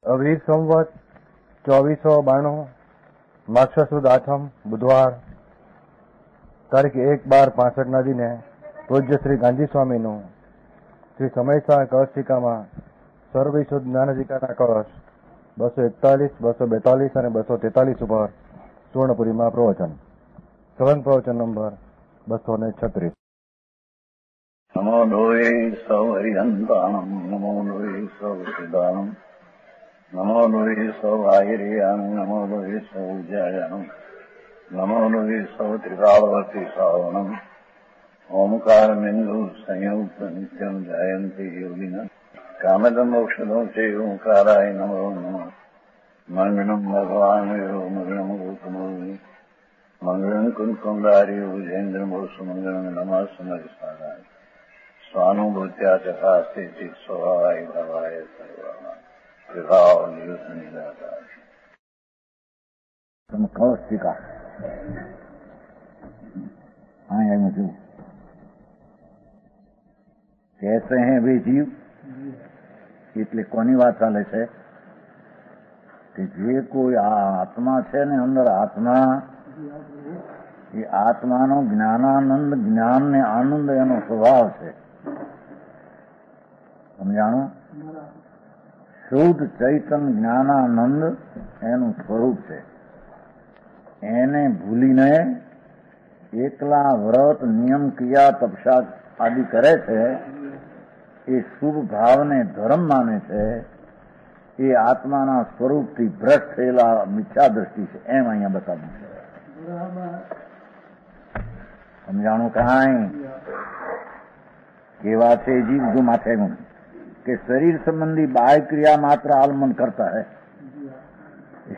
અવીર સંવત 2492 માક્ષર સુદ આઠમ બુધવાર તારીખ 1/12/65 દિને પૂજ્ય શ્રી ગાંધી સ્વામીનું શ્રી સમયસા કળશિકામાં સર્વવિશુદ્ધ જ્ઞાનધિકારના કળશ 241, 242 અને 243 ઉપર સુવર્ણપુરીમાં પ્રવચન. સવન પ્રવચન નંબર 236. નમો લોહે સૌ હરિહંતાણમ, નમો લોહે સૌ સિદ્ધાણમ, નમો લોહે સૌ આહિર્યાન, નમો લોહે સૌ જયાનમ, નમો લોહે સૌ ત્રિકાળવતી શ્રાવણમ. ઓમકાર બિંદુ સંયુક્ત નિત્યમ જયંતિ યોગિન કામદમ મોક્ષદો છે ઓંકારાય નમો નમઃ. મંગળમ ભગવાન યો મંગળમ ગોતમોહિ, મંગળમ કુંકુંડારી ભુજેન્દ્ર મોક્ષ મંગળમ નમઃ સમરિસારાય. સ્વાનુભૂત્યા ચકાસ્તે ચિત સ્વભાવાય ભવાય સર્વમાં વિભાવ નિયુત નિરાકાર. કૌશિકા कैसे हैं वे जीव, એટલે કોની વાત ચાલે છે કે જે કોઈ આ આત્મા છે ને અંદર આત્મા, એ આત્માનો જ્ઞાનાનંદ, જ્ઞાન ને આનંદ એનો સ્વભાવ છે. સમજાણું? શુદ્ધ ચૈતન જ્ઞાનાનંદ એનું સ્વરૂપ છે. એને ભૂલીને એકલા વ્રત, નિયમ, ક્રિયા, તપસ્યા આદિ કરે છે, એ શુભ ભાવને ધર્મ માને છે, એ આત્માના સ્વરૂપથી ભ્રષ્ટ થયેલા મિથ્યા દ્રષ્ટિ છે. એમ અહીંયા બતાવ્યું છે. સમજાણું? કાંઈ કેવા છે જીવ જો માથે ગુણ કે શરીર સંબંધી બાહ્ય ક્રિયા માત્ર આલમન કરતા હૈ.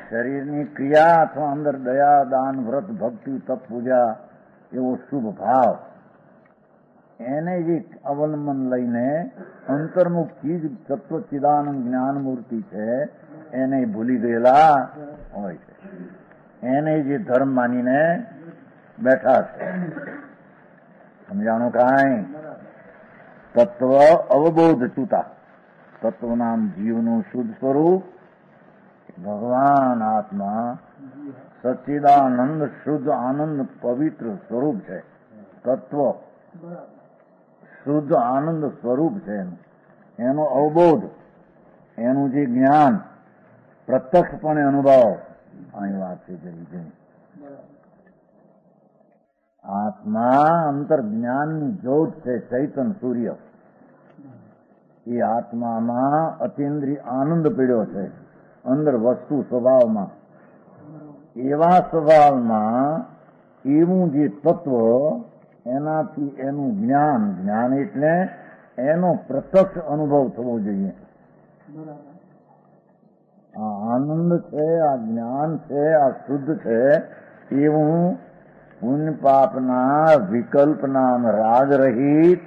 શરીરની ક્રિયા અથવા અંદર દયા, દાન, વ્રત, ભક્તિ, તપ, પૂજા એવો શુભ ભાવ, એને જે અવલંબન લઈને અંતર્મુખ ચીજ સત્વચિદાનંદ જ્ઞાન મૂર્તિ છે એને ભૂલી ગયેલા હોય છે. એને જે ધર્મ માનીને બેઠા છે. સમજાણું? કાંઈ તત્વ અવબોધ ચૂતા, તત્વ નામ જીવનું શુદ્ધ સ્વરૂપ ભગવાન આત્મા સચ્ચિદાનંદ શુદ્ધ આનંદ પવિત્ર સ્વરૂપ છે. તત્વ શુદ્ધ આનંદ સ્વરૂપ છે. એનો અવબોધ, એનું જે જ્ઞાન પ્રત્યક્ષપણે અનુભવ, અહીં વાત છે જરી. આત્મા અંતર જ્ઞાનની જ્યોત છે, ચૈતન સૂર્ય. એ આત્મામાં અતિન્દ્રિય આનંદ પીડ્યો છે અંદર વસ્તુ સ્વભાવમાં. એવા સ્વભાવમાં એવું જે તત્વ, એનાથી એનું જ્ઞાન, જ્ઞાન એટલે એનો પ્રત્યક્ષ અનુભવ થવો જોઈએ. આ આનંદ છે, આ જ્ઞાન છે, આ શુદ્ધ છે, એવું પુણ્ય પાપના વિકલ્પના રાગ રહિત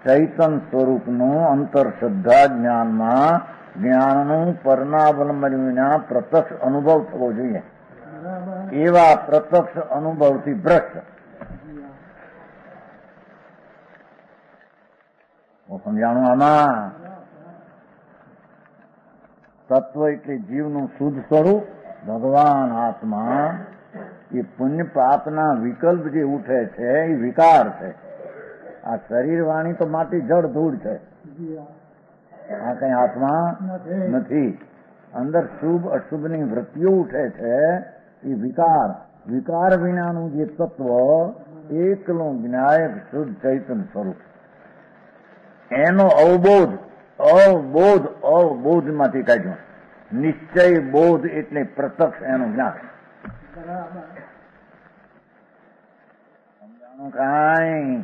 ચૈતન સ્વરૂપનું અંતર શ્રદ્ધા જ્ઞાનમાં જ્ઞાનનું પરનાવલંબન વિના પ્રત્યક્ષ અનુભવ થવો જોઈએ. એવા પ્રત્યક્ષ અનુભવથી ભ્રષ્ટ. સમજાણું? આમાં તત્વ એટલે જીવનું શુદ્ધ સ્વરૂપ ભગવાન આત્મા. એ પુણ્ય પાપના વિકલ્પ જે ઉઠે છે એ વિકાર છે. આ શરીર વાણી તો માટી જળ ધૂળ છે. આ કઈ આત્મા નથી. અંદર શુભ અશુભની વૃત્તિઓ ઉઠે છે એ વિકાર. વિકાર વિનાનું જે તત્વ એકલું જ્ઞાયક શુદ્ધ ચૈતન સ્વરૂપ, એનો અવબોધ, અવબોધમાંથી કાઢ્યો. નિશ્ચય બોધ એટલે પ્રત્યક્ષ એનું જ્ઞાન. સમજાણું? કાંઈ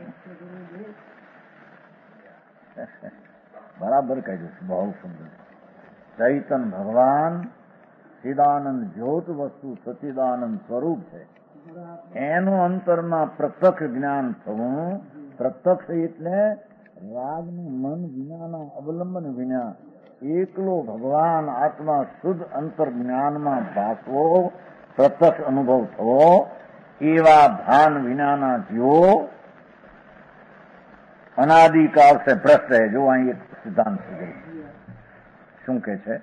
બરાબર કાઢ્યું. બહુ સુંદર. ચૈતન ભગવાન ચિદાનંદ જ્યોત વસ્તુ સચિદાનંદ સ્વરૂપ છે. એનું અંતરમાં પ્રત્યક્ષ જ્ઞાન થવું. પ્રત્યક્ષ એટલે રાગનું મન વિનાના અવલંબન વિના એકલો ભગવાન આત્મા શુદ્ધ અંતર જ્ઞાનમાં ભાસવો, પ્રત્યક્ષ અનુભવ થવો. એવા ભાન વિનાના જીવો અનાદિકાળ સે ભ્રષ્ટ હૈ. જો અહીં એક સિદ્ધાંત શું કે છે?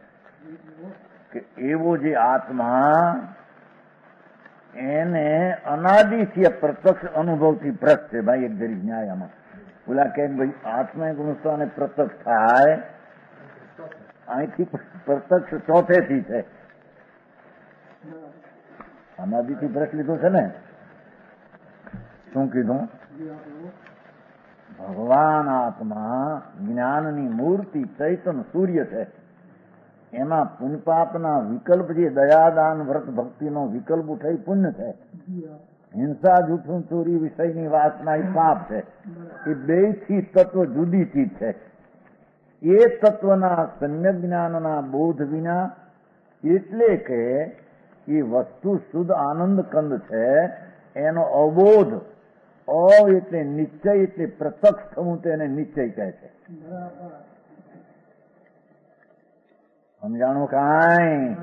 કે એવો જે આત્મા એને અનાદિથી પ્રત્યક્ષ અનુભવથી ભ્રષ્ટ છે. ભાઈ એક જરી ન્યાયમાં ઓલા કે ભાઈ આત્મા એક વસ્તુને પ્રત્યક્ષ થાય, અહીંથી પ્રત્યક્ષ ચોથેથી છે. અનાદિથી ભ્રષ્ટ લીધો છે ને. શું કીધું? ભગવાન આત્મા જ્ઞાનની મૂર્તિ ચૈતન સૂર્ય છે. એમાં પુણ્યપાપના વિકલ્પ જે દયાદાન વ્રત ભક્તિનો વિકલ્પ ઉઠે પુણ્ય છે. હિંસા જૂઠું ચોરી વિષયની વાસના એ પાપ છે. એ બે થી તત્વ જુદી ચીજ છે. એ તત્વના સમ્યક જ્ઞાનના બોધ વિના, એટલે કે એ વસ્તુ શુદ્ધ આનંદ કંદ છે, એનો અબોધ, એટલે નિશ્ચય, એટલે પ્રત્યક્ષ થવું તેને નિશ્ચય કહે છે. સમજાણું કાંઈ?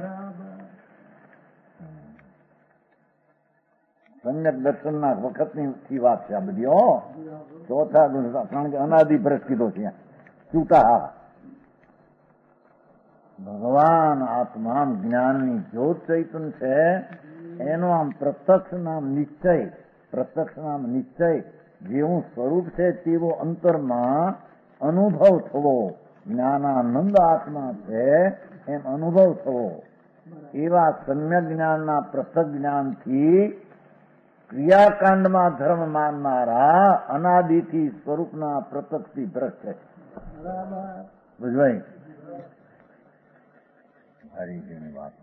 સમ્યક દર્શનના વખતની વાત છે આ બધી. ચોથા ગુણ, કારણ કે અનાદિ ભ્રષ્ટ કીધો છે ચૂટા. ભગવાન આત્મા જ્ઞાનની જ્યોત ચૈતન છે, એનો આમ પ્રત્યક્ષ નામ નિશ્ચય, પ્રત્યક્ષ નામ નિશ્ચય, જેવું સ્વરૂપ છે તેવો અંતરમાં અનુભવ થવો. જ્ઞાનાનંદ આત્મા છે એમ અનુભવ થવો. એવા સમ્યક જ્ઞાનના પ્રત્યક્ષ જ્ઞાનથી ક્રિયાકાંડમાં ધર્મ માનનારા અનાદિથી સ્વરૂપના પ્રત્યક્ષથી ભ્રષ્ટ છે. બુજભાઈ હરિજીની વાત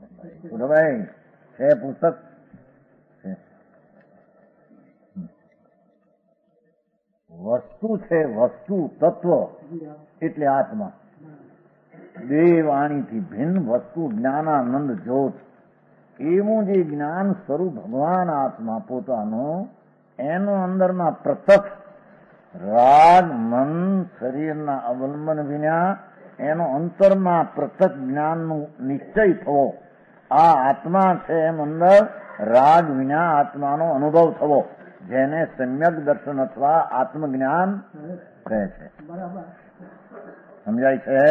ભાઈ છે પુસ્તક વસ્તુ છે, વસ્તુ તત્વ એટલે આત્મા. બે વાણીથી ભિન્ન વસ્તુ જ્ઞાનાનંદ જ્યોત, એવું જે જ્ઞાન સ્વરૂપ ભગવાન આત્મા પોતાનું, એનો અંદરના પ્રત્યક્ષ રાગ મન શરીરના અવલંબન વિના એનો અંતરમાં પ્રત્યક્ષ જ્ઞાનનું નિશ્ચય થવો. આ આત્મા છે એમ અંદર રાગ વિના આત્માનો અનુભવ થવો, જેને સમ્યક દર્શન અથવા આત્મજ્ઞાન કહે છે. સમજાય છે?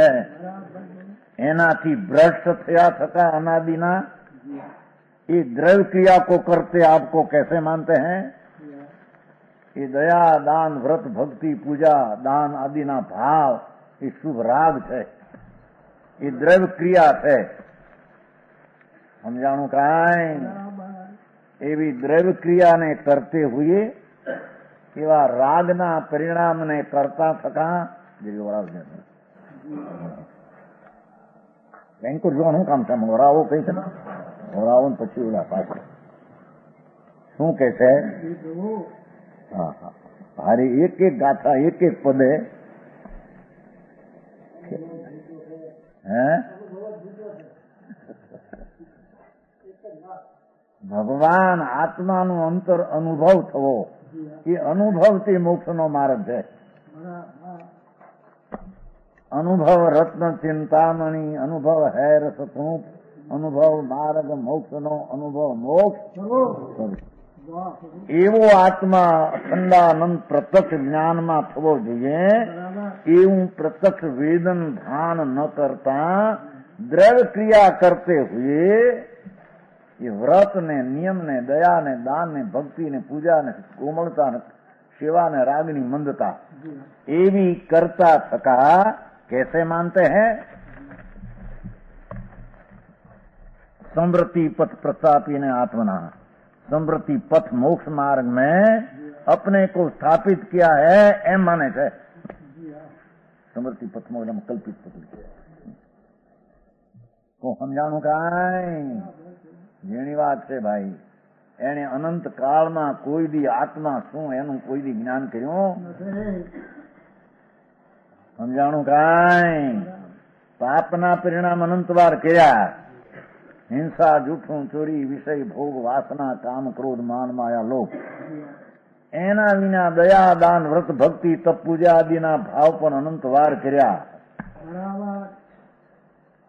એનાથી ભ્રષ્ટ થયા થતા અનાદિના ये द्रव्य क्रिया को करते आपको कैसे मानते हैं? ये दया दान व्रत भक्ति पूजा दान आदि ना भाव ये शुभ राग है, ये द्रव्य क्रिया है. समझाणु काई? एवी द्रव्य क्रिया ने करते हुए एवा रागना परिणाम ने करता थका બેંકો જોવાનું કામ છે. મોરાવો કઈ છે, મોરાવો ને પછી ઓલા પાછળ શું કે છે? હા હા, હારે એક એક ગાથા એક એક પદે હે ભગવાન આત્માનો અંતર અનુભવ થવો, એ અનુભવથી મોક્ષનો માર્ગ છે. અનુભવ રત્ન ચિંતામણી, અનુભવ હે રસથૂપ, અનુભવ માર્ગ મોક્ષનો, અનુભવ મોક્ષ. એવો આત્મા અખંડાનંદ પ્રત્યક્ષ જ્ઞાનમાં થવો જોઈએ. એવું પ્રત્યક્ષ વેદન ભાન ન કરતા દ્રવ્ય ક્રિયા કરતે હુએ એ વ્રત ને નિયમ ને દયા ને દાન ને ભક્તિ ને પૂજા ને કોમળતા ને સેવા ને રાગની મંદતા એવી કરતા થકા कैसे मानते हैं? समृति पथ प्रतापी ने आत्मना, समृति पथ मोक्ष मार्ग में अपने को स्थापित किया है एम माने છે. સમૃતિ પથ માં કલ્પિત તો સમજાણું કાંઈ? જેની વાત છે ભાઈ, એને અનંત કાળમાં કોઈ દી આત્મા શું એનું કોઈ દી જ્ઞાન કર્યું? સમજાણું કાંઈ? પાપના પરિણામ અનંતવાર કર્યા. હિંસા જૂઠું ચોરી વિષય ભોગ વાસના કામ ક્રોધ માન માયા લોભ, એના વિના દયા દાન વ્રત ભક્તિ તપ પૂજા આદિના ભાવ પણ અનંતવાર કર્યા.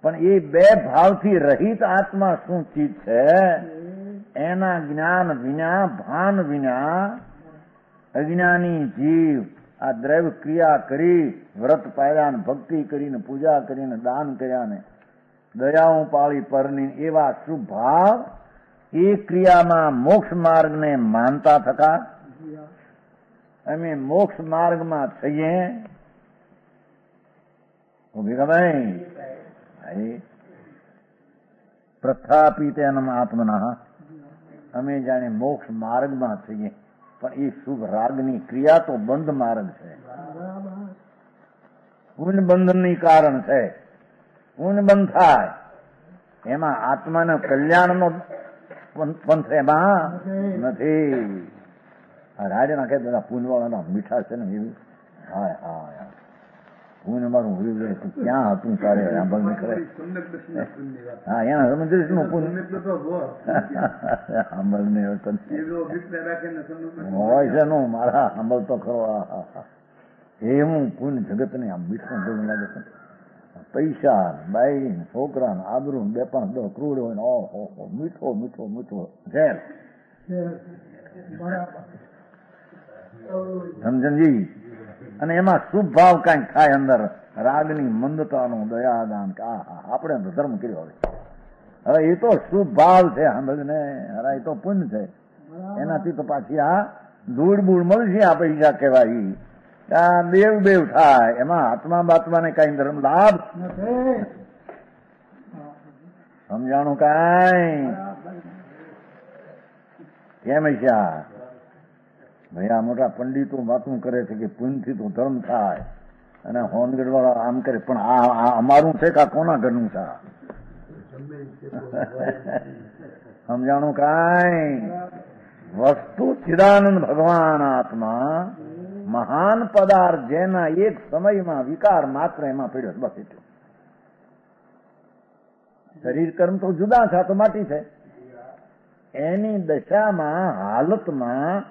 પણ એ બે ભાવથી રહિત આત્મા શું ચીજ છે? એના જ્ઞાન વિના ભાન વિના અજ્ઞાની જીવ આ દ્રવ્ય ક્રિયા કરી વ્રત પાડ્યા ને ભક્તિ કરીને પૂજા કરીને દાન કર્યા ને દયાઓ પાળી પરની એવા શુભ ભાવ એ ક્રિયામાં મોક્ષ માર્ગને માનતા થતા અમે મોક્ષ માર્ગમાં થઈએ ભાઈ પ્રથાપિતેનમ આત્મના અમે જાણે મોક્ષ માર્ગમાં થઈએ પણ એ શુભ રાગની ક્રિયા તો બંધ માર્ગ છે, પૂર્ણ બંધનની કારણ છે. પૂર્ણ બંધ થાય એમાં આત્માના કલ્યાણનો પંથ એમાં નથી. રાડે નાખે બધા પૂનવાળાના મીઠા છે ને એવી. હા હા પૂન મારું હોયું જાય ક્યાં હતું તારે સાંભળ નીકળે. હા એના સમજ નું પૂન સાંભળ ને હોય છે નું મારા સાંભળ તો ખરો. એ હું પૂન જગત ને આમ મીઠું બોલવું લાગે છે. પૈસા બાઈ છોકરા આબરૂ 2-5-10 કરોડ હોય ને ઓહો મીઠો મીઠો મીઠો ઝેર સમજણજી. અને એમાં શુભ ભાવ કઈક થાય અંદર રાગની મંદતાનું દયાદાન કે આપણે તો ધર્મ કર્યો. હવે એ તો શુભ ભાવ છે સાંભળ ને. અરે એ તો પુણ્ય છે. એનાથી તો પાછી આ ધૂળ બૂળ મળશે આ પૈસા કહેવાય. દેવ થાય એમાં આત્મા બાત્માને કઈ ધર્મ લાભ સમજાણું કઈ કેમ છે? ભાઈ આ મોટા પંડિતો વાતું કરે છે કે પુણ્યથી તો ધર્મ થાય અને હોનગઢ વાળા આમ કરે પણ આ અમારું છે કે કોના ઘરનું છે? સમજાણું કઈ? વસ્તુ ચિદાનંદ ભગવાન આત્મા મહાન પદાર્થ જેના એક સમયમાં વિકાર માત્ર એમાં પડ્યો બસ એટલું. શરીર કર્મ તો જુદા છે, તો માટી છે. એની દશામાં હાલતમાં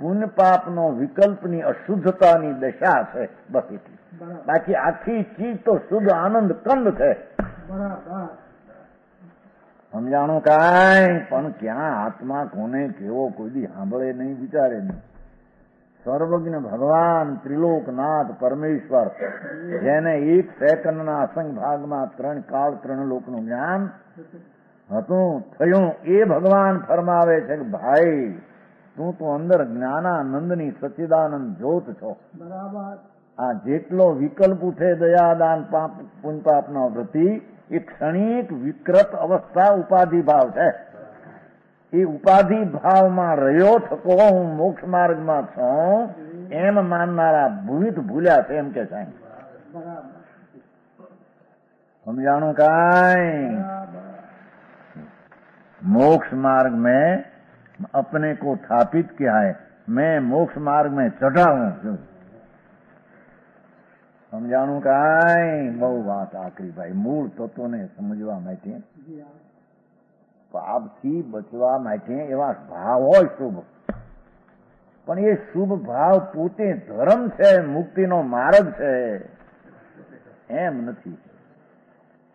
પુણ્ય પાપનો વિકલ્પની અશુદ્ધતાની દશા છે બસ એટલી. બાકી આખી ચીજ તો શુદ્ધ આનંદ કંદ છે. સમજાણું કાંઈ? પણ ક્યાં આત્મા કોને કેવો કોઈ દી સાંભળે નહીં, વિચારે નહીં. સર્વજ્ઞ ભગવાન ત્રિલોકનાથ પરમેશ્વર જેને એક સેકન્ડના અસંગ ભાગમાં 3 કાળ 3 લોકનું જ્ઞાન હતું થયું એ ભગવાન ફરમાવે છે કે ભાઈ તું તો અંદર જ્ઞાનાનંદની સચ્ચિદાનંદ જ્યોત છો. આ જેટલો વિકલ્પ ઉઠે દયાદાન પાપ પુણ્ય પાપના વૃત્તિ એ ક્ષણિક વિકૃત અવસ્થા ઉપાધિ ભાવ છે. એ ઉપાધિ ભાવમાં રહ્યો થકો હું મોક્ષ માર્ગમાં છું એમ માનનારા ભૂલ્યા છે એમ કે છે. સમજાણું કાંઈ? मोक्ष मार्ग में अपने को स्थापित किया है, मैं मोक्ष मार्ग में चढ़ा हूं. समझाणु काई? बहु बात आखरी भाई मूળ તત્વને સમજવા માટે પાપથી બચવા માટે એવા ભાવ હોય શુભ, પણ એ શુભ ભાવ પોતે ધર્મ છે, મુક્તિનો માર્ગ છે એમ નથી.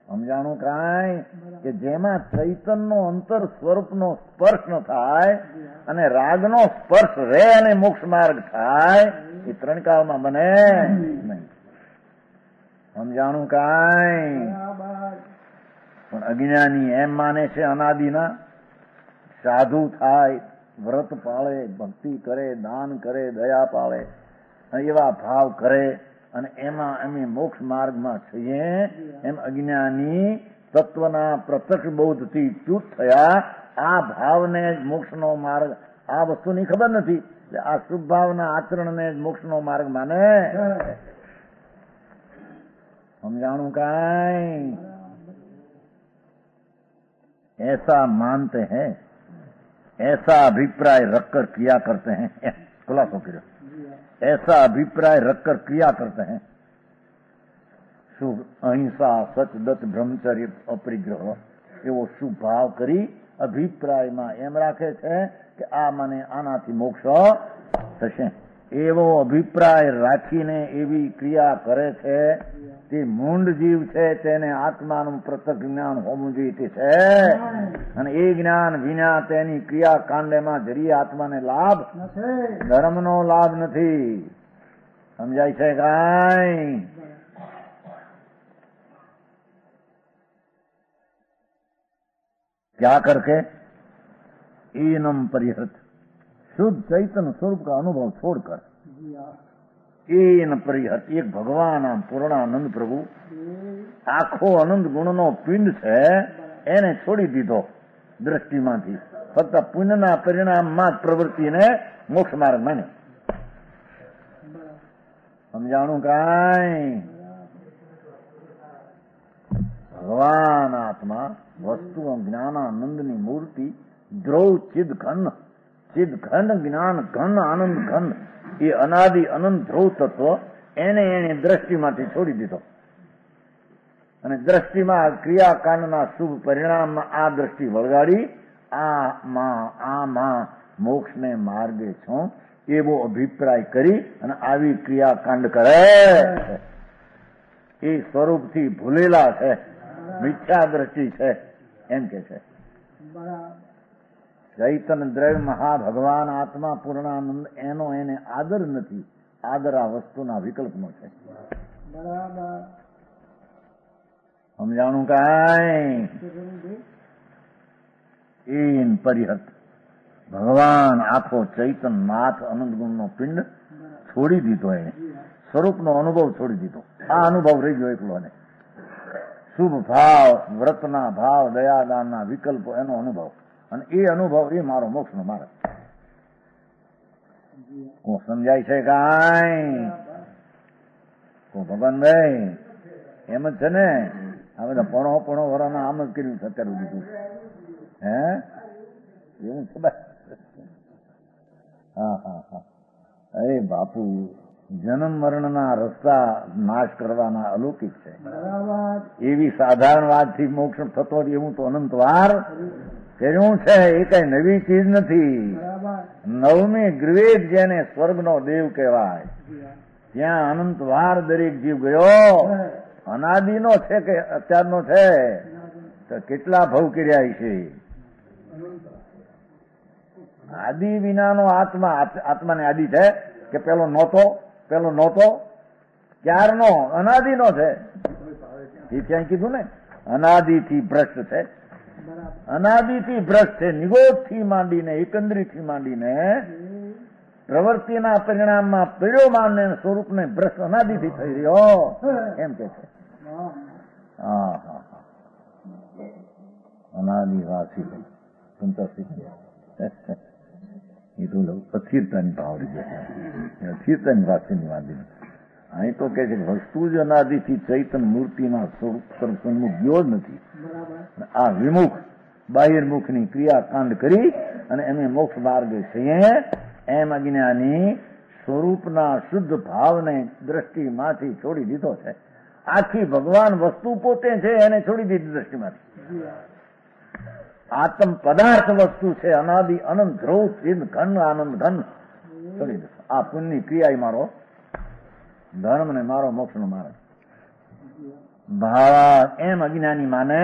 સમજાણું કાંઈ? કે જેમાં ચૈતનનો અંતર સ્વરૂપનો સ્પર્શ ન થાય અને રાગનો સ્પર્શ રહે અને મોક્ષ માર્ગ થાય એ 3 કાળમાં બને નહીં. સમજાણું કાંઈ? પણ અજ્ઞાની એમ માને છે અનાદિના સાધુ થાય, વ્રત પાળે, ભક્તિ કરે, દાન કરે, દયા પાળે, એવા ભાવ કરે અને એમાં અમે મોક્ષ માર્ગમાં છીએ એમ અજ્ઞાની તત્વના પ્રત્યક્ષ બોધથી ચ્યુત થયા. આ ભાવને જ મોક્ષનો માર્ગ, આ વસ્તુની ખબર નથી. આ શુભ ભાવના આચરણને જ મોક્ષનો માર્ગ માને. समझाणु काई? ऐसा मानते हैं, ऐसा अभिप्राय रखकर क्रिया करते हैं. खुलासो करो. ऐसा अभिप्राय रखकर क्रिया करते हैं. शुभ अहिंसा सच दत्त ब्रह्मचर्य अपरिग्रह એવો શુભ ભાવ કરી અભિપ્રાયમાં એમ રાખે છે કે આ મને આનાથી મોક્ષ થશે. એવો અભિપ્રાય રાખીને એવી ક્રિયા કરે છે તે મૂંડ જીવ છે. તેને આત્માનું પ્રત્યક્ષ જ્ઞાન હોવું જોઈએ તે છે અને એ જ્ઞાન વિના તેની ક્રિયા કાંડેમાં જરી આત્માને લાભ, ધર્મનો લાભ નથી. સમજાય છે કાંઈ? क्या करके? एनम परिहृत, शुद्ध चैतन्य स्वरूप का अनुभव छोड़कर, एन परिहत, एक भगवान आम पूर्णानंद प्रभु आखो अनंत गुणनो पिंड છે એને છોડી દીધો દ્રષ્ટિમાંથી, ફક્ત પુણ્યના પરિણામમાં જ પ્રવૃત્તિને મોક્ષ માર્ગ માન્યો. સમજાણું કાંઈ? ભગવાન આત્મા વસ્તુ જ્ઞાનાનંદની મૂર્તિ દ્રૌ ચિદ ઘન જ્ઞાન ઘન આનંદ ઘન, એ અનાદિ અનંત ધ્રુવ તત્વ એને દ્રષ્ટિમાંથી છોડી દીધો. અને દ્રષ્ટિમાં ક્રિયાકાંડના શુભ પરિણામમાં આ દ્રષ્ટિ વળગાડી આમાં મોક્ષને માર્ગે છો એવો અભિપ્રાય કરી અને આવી ક્રિયાકાંડ કરે એ સ્વરૂપથી ભૂલેલા છે, મિથ્યા દ્રષ્ટિ છે એમ કે છે. ચૈતન્ય દ્રવ્ય મહાભગવાન આત્મા પૂર્ણાનંદ એનો એને આદર નથી, આદર આ વસ્તુના વિકલ્પનો છે. સમજાણું કાંઈ? એન પરિહત, ભગવાન આખો ચૈતન્ય નાથ અનંત ગુણનો પિંડ છોડી દીધો, એને સ્વરૂપનો અનુભવ છોડી દીધો. આ અનુભવ રહી ગયો એકલો. ને શુભ ભાવ, વ્રતના ભાવ, દયાદાનના વિકલ્પો, એનો અનુભવ, અને એ અનુભવ એ મારો મોક્ષનો માર્ગ. હું સમજાય છે કાંઈ? ભગવાનભાઈ એમ જ છે ને, આ બધા પણો વરાના આમ જ કર્યું છે અત્યાર સુધી. હે એવું છે? હા. અરે બાપુ, જન્મ મરણના રસ્તા નાશ કરવાના અલૌકિક છે. એવી સાધારણ વાતથી મોક્ષ થતો હોય એવું તો અનંતવાર કર્યું છે. એ કઈ નવી ચીજ નથી. નવમી ગ્રવેદ જેને સ્વર્ગનો દેવ કહેવાય, ત્યાં અનંતવાર દરેક જીવ ગયો. અનાદિનો છે કે અત્યારનો છે? તો કેટલા ભવ કર્યા છે. આદિ વિનાનો આત્માને આદિ છે કે પેલો નહોતો ક્યારનો? અનાદિનો છે. એ ક્યાંય કીધું ને, અનાદિથી ભ્રષ્ટ છે. અનાદિથી ભ્રષ્ટ છે. નિગોદથી માંડીને એકંદરીથી માંડીને પ્રવૃત્તિના પરિણામમાં પીડ્યો માનને સ્વરૂપને ભ્રષ્ટ અનાદિથી થઈ રહ્યો એમ કે છે. અનાદિવાસી સંતોષી એ તો અસ્થિરતાની ભાવ રહી જાય, અસ્થિરતાની વાસીની વાંધી. અહીં તો કે છે વસ્તુ જ અનાદિથી ચૈતન્ય મૂર્તિના સ્વરૂપ સન્મુખ ગયો જ નથી. આ વિમુખ બાહિર્મુખની ક્રિયાકાંડ કરી અને એને મોક્ષ માર્ગે છીએ એમ અજ્ઞાની સ્વરૂપના શુદ્ધ ભાવને દ્રષ્ટિમાંથી છોડી દીધો છે. આખી ભગવાન વસ્તુ પોતે છે એને છોડી દીધી દ્રષ્ટિમાંથી. આત્મ પદાર્થ વસ્તુ છે, અનાદિ અનંત ધ્રુવ ચિદ ઘન આનંદ ઘન છોડી દીધો. આ પુણ્યની ક્રિયા મારો ધર્મ ને મારો મોક્ષનો માર્ગ. भावार्थ एम अज्ञानी माने।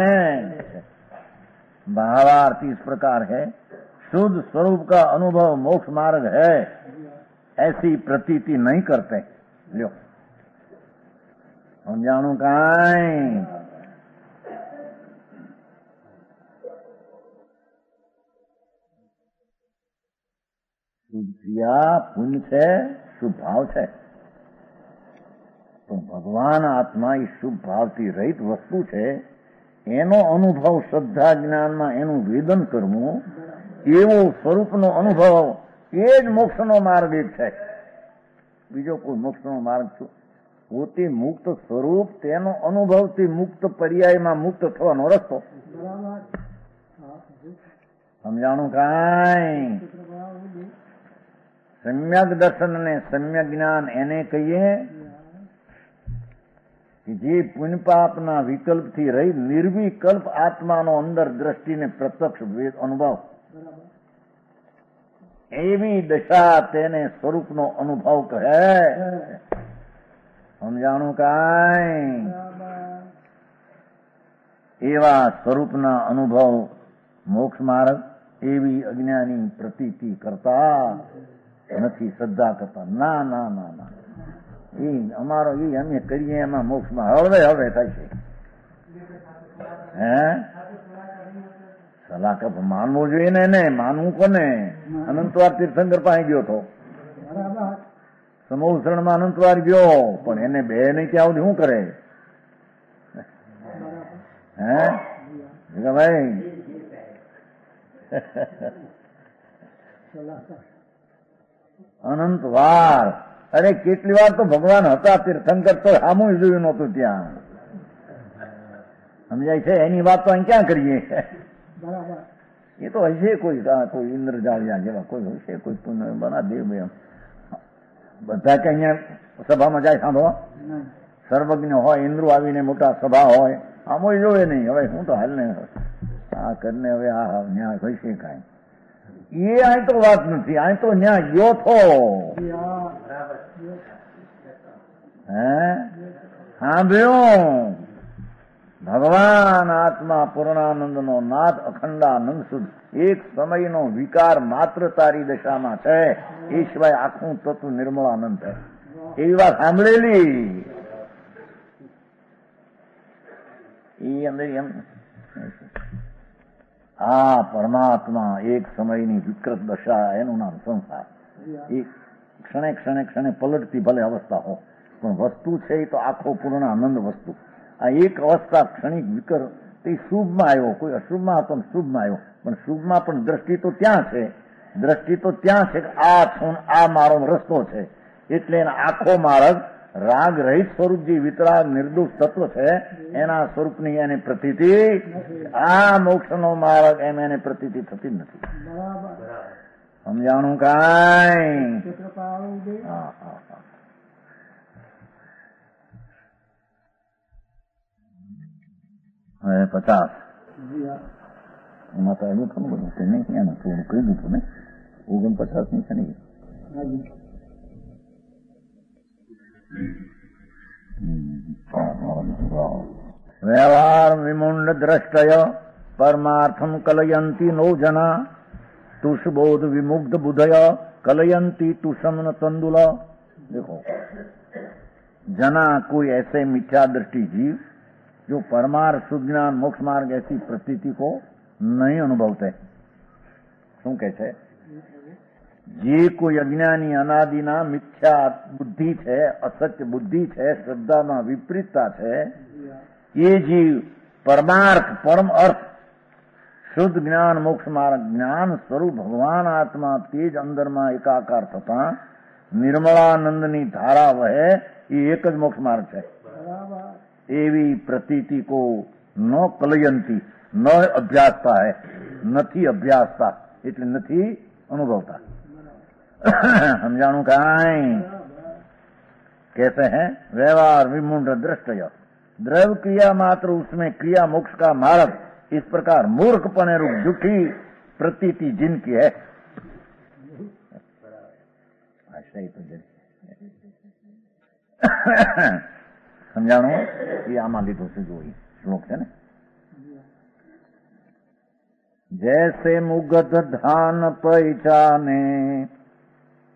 भावार्थ इस प्रकार है, शुद्ध स्वरूप का अनुभव मोक्ष मार्ग है ऐसी प्रतीति नहीं करते। लो हम जानू काई शुद्ध क्रिया पुण्य है, शुभ भाव है, तो भगवान आत्मा इस शुभ भावથી રહિત વસ્તુ છે, એનો અનુભવ શ્રદ્ધા જ્ઞાનમાં એનું વેદન કરવું, એવો સ્વરૂપનો અનુભવ એ જ મોક્ષનો માર્ગ એક છે. બીજો કોઈ મોક્ષનો માર્ગ છે? પોતે મુક્ત સ્વરૂપ, તેનો અનુભવથી મુક્ત પર્યાયમાં મુક્ત થવાનો રસ્તો. સમજાણું કાંઈ? સમ્યક દર્શન અને સમ્યક જ્ઞાન એને કહીએ કે જે પુણ્ય પાપના વિકલ્પથી રહી નિર્વિકલ્પ આત્માનો અંદર દ્રષ્ટિને પ્રત્યક્ષ વેદ અનુભવ, એવી દશા તેને સ્વરૂપનો અનુભવ કહે. સમજાણું કાંઈ? એવા સ્વરૂપના અનુભવ મોક્ષ માર્ગ એવી અજ્ઞાની પ્રતીતિ કરતા નથી, શ્રદ્ધા કરતા. ના ના ના ના, એ અમારો એ અમે કરીએ એમાં મોક્ષમાં હળવે હળવે થાય છે. હે લાકપ માનવું જોઈએ ને માનવું કોને? અનંતવાર તીર્થંકર પાસે ગયો હતો, સમૂહ શરણમાં અનંતવાર ગયો, પણ એને બે ને ત્યાં સુધી શું કરે? હે ભાઈ અનંત વાર, અરે કેટલી વાર તો ભગવાન હતા તીર્થંકર તો સામું જોયું નહોતું ત્યાં. સમજાય છે? એની વાત તો અહીં ક્યાં કરીએ? એ તો હશે કોઈ ઇન્દ્રજાળિયા જેવા કોઈ હશે, કોઈ પુનઃ બના દેવ બધા કે અહીંયા સભામાં જાય સાંભળો, સર્વજ્ઞ હોય, ઇન્દ્રો આવીને મોટા સભા હોય, આમો જોવે નહીં. હવે હું તો હાલ ને આ કરીને હવે આ ન્યાય હોય છે કાંઈ, એ અહીં તો વાત નથી. અહીં તો ન્યાય ગયો થો. હે સાંભળ્યો? ભગવાન આત્મા પૂર્ણાનંદ નો નાથ અખંડાનંદ શુદ્ધ એક સમયનો વિકાર માત્ર તારી દશામાં છે, એ સિવાય આખું તત્વ નિર્મળાનંદ છે. એવી વાત સાંભળેલી. એ અંદર એમ આ પરમાત્મા એક સમયની વિકૃત દશા, એનું નામ સંસાર. એ ક્ષણે ક્ષણે ક્ષણે પલટતી ભલે અવસ્થા હો, પણ વસ્તુ છે એ તો આખો પૂર્ણ આનંદ વસ્તુ. આ એક અવસ્થા ક્ષણિક વિકર તે શુભમાં આવ્યો, કોઈ અશુભમાં હતો ને શુભમાં આવ્યો, પણ શુભમાં પણ દ્રષ્ટિ તો ત્યાં છે, દ્રષ્ટિ તો ત્યાં છે કે આ છું, આ મારો રસ્તો છે. એટલે એના આખો માર્ગ રાગ રહિત સ્વરૂપ જે વિતરાગ નિર્દોષ તત્વ છે એના સ્વરૂપની એને પ્રતીતિ, આ મોક્ષનો માર્ગ એમ એને પ્રતીતિ થતી જ નથી. સમજાણું કાંઈ? હા હા હા. હવે 50 એમાં તો એનું ખરું બધું છે નહીં, એનું થોડું કહી દીધું ને. 49 ની છે ને વ્યવહાર વિમુંડ દ્રષ્ટય પરમાર્થમ કલયંતી નો જના तुषबोध विमुग्ध बुधय कलयंती तुषम न तंदुल। देखो, जना कोई ऐसे मिथ्या दृष्टि जीव जो परमार्थ सुज्ञान मोक्ष मार्ग ऐसी प्रतीति को नहीं अनुभवते। શું કહે છે? જે કોઈ અજ્ઞાની અનાદિના મિથ્યા બુદ્ધિ છે, અસત્ય બુદ્ધિ છે, શ્રદ્ધામાં વિપરીતતા છે, એ જીવ પરમાર્થ પરમ અર્થ શુદ્ધ જ્ઞાન મોક્ષ માર્ગ જ્ઞાન સ્વરૂપ ભગવાન આત્મા તે જ અંદરમાં એકાકાર થતા નિર્મળાનંદની ધારા વહે, એ એક જ મોક્ષ માર્ગ છે. એવી પ્રતીતિ કો ન કલયંતી, ન અભ્યાસતા હૈ, નથી અભ્યાસતા એટલે નથી અનુભવતા. समझाणु काई कैसे हैं? व्यवहार विमुंड दृष्टय द्रव्य क्रिया मात्र उसमें क्रिया मोक्ष का मार्ग, इस प्रकार मूर्खपने रूप झूठी प्रतीति जिनकी है। समझाणु ये आमा લીધું છે જોઈ શ્લોક છે ને, जैसे मुगध धान पहचाने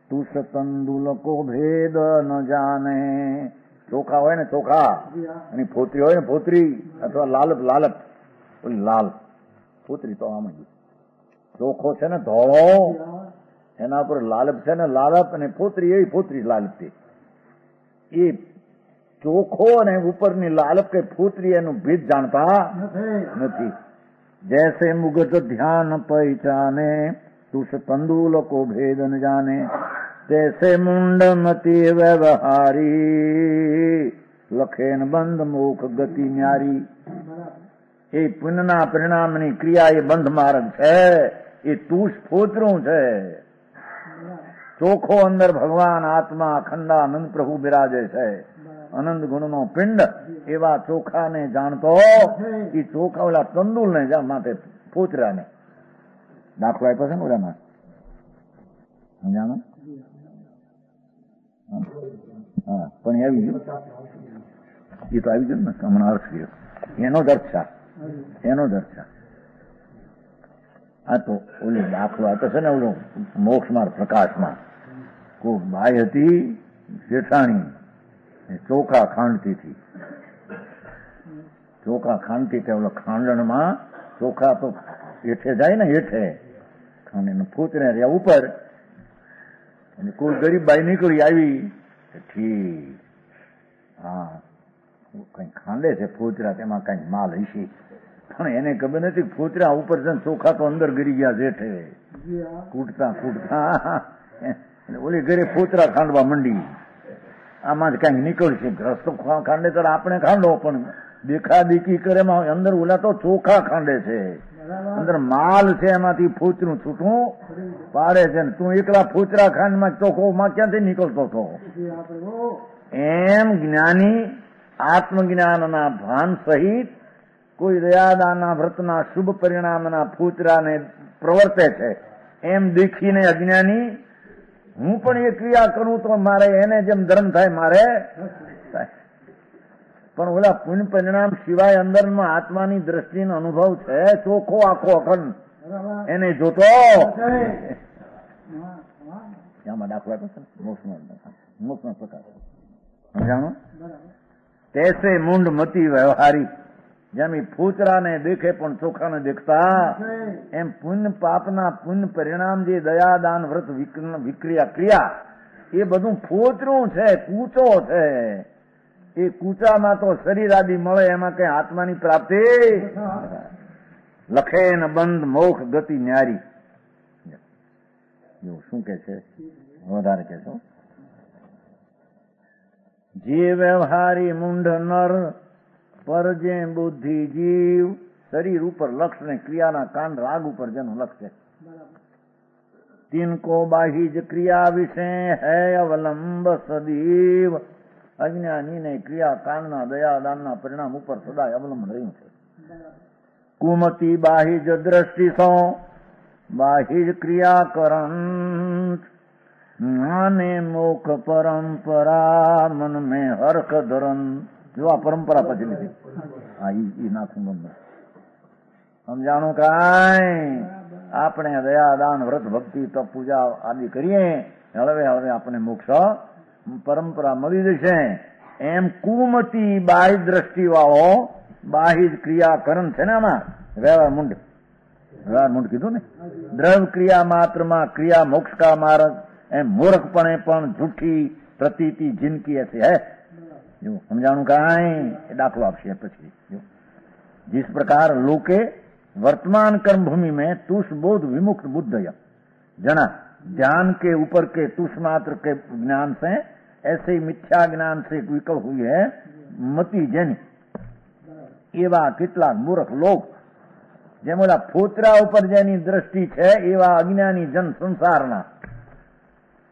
तुष तंदुल को भेद न जाने। ચોખા હોય ને ચોખા, એની ફોતરી હોય ને ફોતરી, અથવા લાલપ લાલપ ઓલી લાલ ફોતરી, તો આમ જ ચોખો છે ને ધોળો, એના ઉપર લાલપ છે ને લાલપ, અને ફોતરી એવી ફોતરી લાલપ છે. એ ચોખો અને ઉપરની લાલપ કે ફોતરી એનું ભેદ જાણતા નથી. जैसे मुगत ध्यान पहचाने तुष तंदूल को भेद न जाने, तैसे मुंड मति व्यवहारी लखेन बंध मोख गति न्यारी। એ પુણ્યના પરિણામની ક્રિયા એ બંધ માર્ગ છે, એ તુષ ફોતરું છે. ચોખ્ખો અંદર ભગવાન આત્મા અખંડાનંદ પ્રભુ બિરાજે છે, અનંત ગુણનો પિંડ. એવા ચોખાને જાણતો એ ચોખા ઓલા તંદુલ ને માટે ફોતરાને દાખલો આપ્યો છે ને ઓલામાં, સમજાણું? હા, પણ આવી ગયું, એ તો આવી ગયું ને હમણાં અર્થ ગયો, એનો જ અર્થ છે, એનો જ અર્થ છે. આ તો ઓલી દાખલો આપ્યો છે ને ઓલો મોક્ષમાં પ્રકાશમાં, કોઈ બાઈ હતી જેઠાણી, ચોખા ખાંડતી હતી, ચોખા ખાંડતી હતી. ઓલો ખાંડણમાં ચોખા તો હેઠે જાય ને હેઠે અને ફૂતરે રહ્યા ઉપર, અને કોઈ ગરીબ બાઈ નીકળી આવી, ઠીક હા કઈ ખાંડે છે ફૂતરા, તેમાં કઈક માલ હશે, પણ એને ખબર નથી ફૂતરા ઉપર છે ચોખા તો અંદર ગરી ગયા જેઠે, કૂટતા કૂટતા ઓલી ઘરે ફૂતરા ખાંડવા મંડી, આમાં જ કઈક નીકળશે. રસ્તો ખાંડે તો આપણે ખાંડો, પણ દેખા દેખી કરે અંદર ઓલા તો ચોખા ખાંડે છે, અંદર માલ છે, એમાંથી ફૂતરું છૂટું પાડે છે. તું એકલા ફૂતરા ખાંડમાં ચોખ્ખો માં ક્યાંથી નીકળતો હતો? એમ જ્ઞાની આત્મજ્ઞાનના ભાન સહિત કોઈ દયાદાનના વ્રતના શુભ પરિણામના ફૂતરાને પ્રવર્તે છે, એમ દેખીને અજ્ઞાની હું પણ એ ક્રિયા કરું તો મારે એને જેમ ધર્મ થાય મારે થાય. પણ ઓલા પુણ્ય પરિણામ સિવાય અંદરમાં આત્માની દ્રષ્ટિનો અનુભવ છે ચોખ્ખો આખો અખંડ, એને જોતો આમાં દાખલા તો મોક્ષનો પ્રકાર સમજાણો. તેસે મૂંડ મતી વ્યવહારી, જેમ ફૂચરાને દેખે પણ ચોખાને દેખતા, એમ પુણ્ય પાપના પુણ્ય પરિણામ જે દયાદાન વ્રત વિક્રિયા ક્રિયા એ બધું ફોતરું છે, કૂચો છે. એ કૂચામાં તો શરીર આદિ મળે, એમાં કઈ આત્માની પ્રાપ્તિ લખે ન બંધ મોક્ષ ગતિ ન્યારી. શું કે છે વધારે કે છો? જે વ્યવહારી મૂંઢ નર પર જે બુદ્ધિ જીવ, શરીર ઉપર લક્ષ ને ક્રિયાના કાંડ રાગ ઉપર જેનું લક્ષ છે, તિનકો બાહિજ ક્રિયા વિશે હે અવલંબ સદીવ. અજ્ઞાની ને ક્રિયા કાંડના દયાદાનના પરિણામ ઉપર સદાય અવલંબન રહ્યું છે. કુમતી બાહિજ દ્રષ્ટિ સો બાહિજ ક્રિયા કરણ, જ્ઞાને મોખ પરંપરા મન મેં હરખ ધરન. જો આ પરંપરા પછી લીધી, હા ઈ નાખું બંધ સમજાણું. કાંઈ આપણે દયાદાન વ્રત ભક્તિ તો પૂજા આદિ કરીએ, હવે આપણે મોક્ષ પરંપરા મળી જશે. એમ કુમતી બાહ્ય દ્રષ્ટિ વાળો બાહ્ય ક્રિયા કરણ છે ને, આમાં વ્યવહાર મૂંડ કીધું ને, દ્રવ ક્રિયા માત્રમાં ક્રિયા મોક્ષ કા માર્ગ, એમ મૂર્ખપણે પણ જૂઠી પ્રતીતિ જિનકી ऐसे है. समझाणु काई दाखलो आपसे પછી. जिस प्रकार लोके वर्तमान कर्म भूमि में तुष बोध विमुक्त बुद्धय जना ध्यान के ऊपर के तुष मात्र के ज्ञान से ऐसे ही मिथ्या ज्ञान से विकल हुई है मति जनी. एवा કેટલા મૂર્ખ લોક જેમ ઓલા ફોતરા ઉપર જેની દ્રષ્ટિ છે એવા અજ્ઞાની જન સંસારના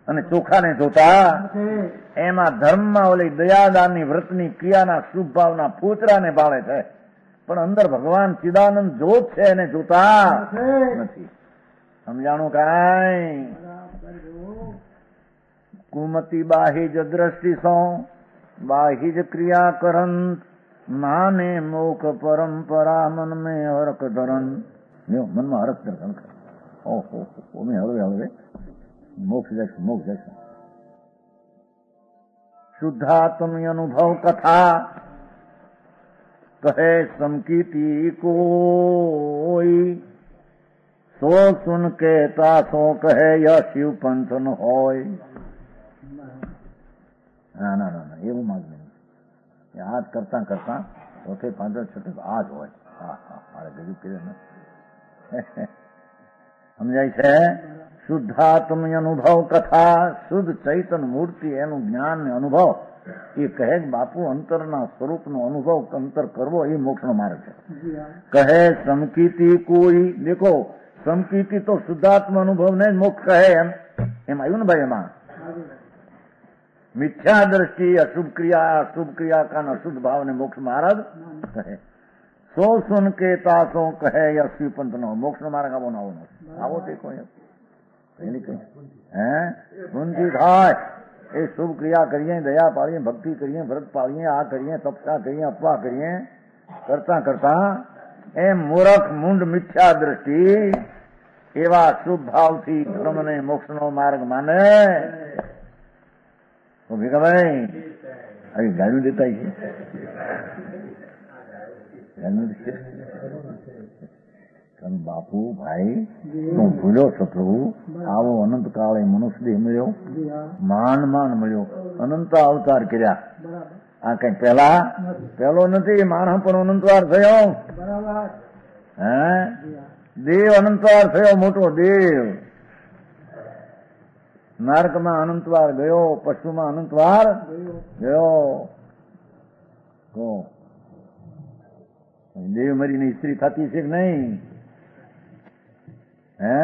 અને ચોખાને જોતા એમાં ધર્મમાં ઓલી દયાદાનની વ્રતની ક્રિયાના શુભ ભાવના ફોતરાને ભાળે છે, પણ અંદર ભગવાન ચિદાનંદ જોત છે એને જોતા નથી. સમજાણું કાંઈ? કુમતી બાહિજ દ્રષ્ટિ સો બાહિજ ક્રિયા કરંત, માને મોખ પરંપરા મન મેં હરખ ધરન. મનમાં હરખ ધરન કરે. ઓહો મેં હળવે મોક્ષ જશે. શુદ્ધાત્મી અનુભવ કથા કહે સમકીતી કોઈ, સો સુન કે તાસો કહે ય શિવ પંથ ન હોય. ના એવું માગ નહીં. હાથ કરતા કરતા ચોથે પાંચ છઠ્ઠે આ જ હોય. મારે ગરીબ કર્યું સમજાય છે. શુદ્ધાત્મી અનુભવ કથા, શુદ્ધ ચૈતન મૂર્તિ એનું જ્ઞાન ને અનુભવ એ કહે બાપુ અંતરના સ્વરૂપનો અનુભવ અંતર કરવો એ મોક્ષનો માર્ગ છે. કહે સમકીતિ કોઈ, દેખો સમકીતિ તો શુદ્ધાત્મ અનુભવ ને મોક્ષ કહે એમ આવ્યું ને ભાઈ. એમાં મિથ્યા દ્રષ્ટિ અશુભ ક્રિયા કાન અશુદ્ધ ભાવ ને મોક્ષ માર્ગ કહે. સો સુન કે તાસો કહે અશ્વી પંથ નો મોક્ષ નો માર્ગ આવો આવો દેખો પૂંજી થાય એ શુભ ક્રિયા કરીએ, દયા પાડીએ, ભક્તિ કરીએ, વ્રત પાડીએ, આ કરીએ, તપસ્યા કરીએ, અપવા કરીએ, કરતા કરતા એમ મૂર્ખ મૂંડ મિથ્યા દ્રષ્ટિ એવા શુભ ભાવથી ધર્મને મોક્ષનો માર્ગ માને. ભીખાભાઈ આવી ગાળું દેતા છે. સંત બાપુ ભાઈ તું ભૂલ્યો છો પ્રભુ, આવો અનંત કાળે મનુષ્ય દેહ મળ્યો, માંડ માંડ મળ્યો, અનંત અવતાર કર્યા. આ કઈ પેલો નથી, માણસ પણ અનંતવાર થયો. હે દેવ અનંતવાર થયો, મોટો દેવ. નરકમાં અનંતવાર ગયો, પશુમાં અનંતવાર ગયો. તો દેવ મરીની સ્ત્રી થતી છે કે નહીં? હે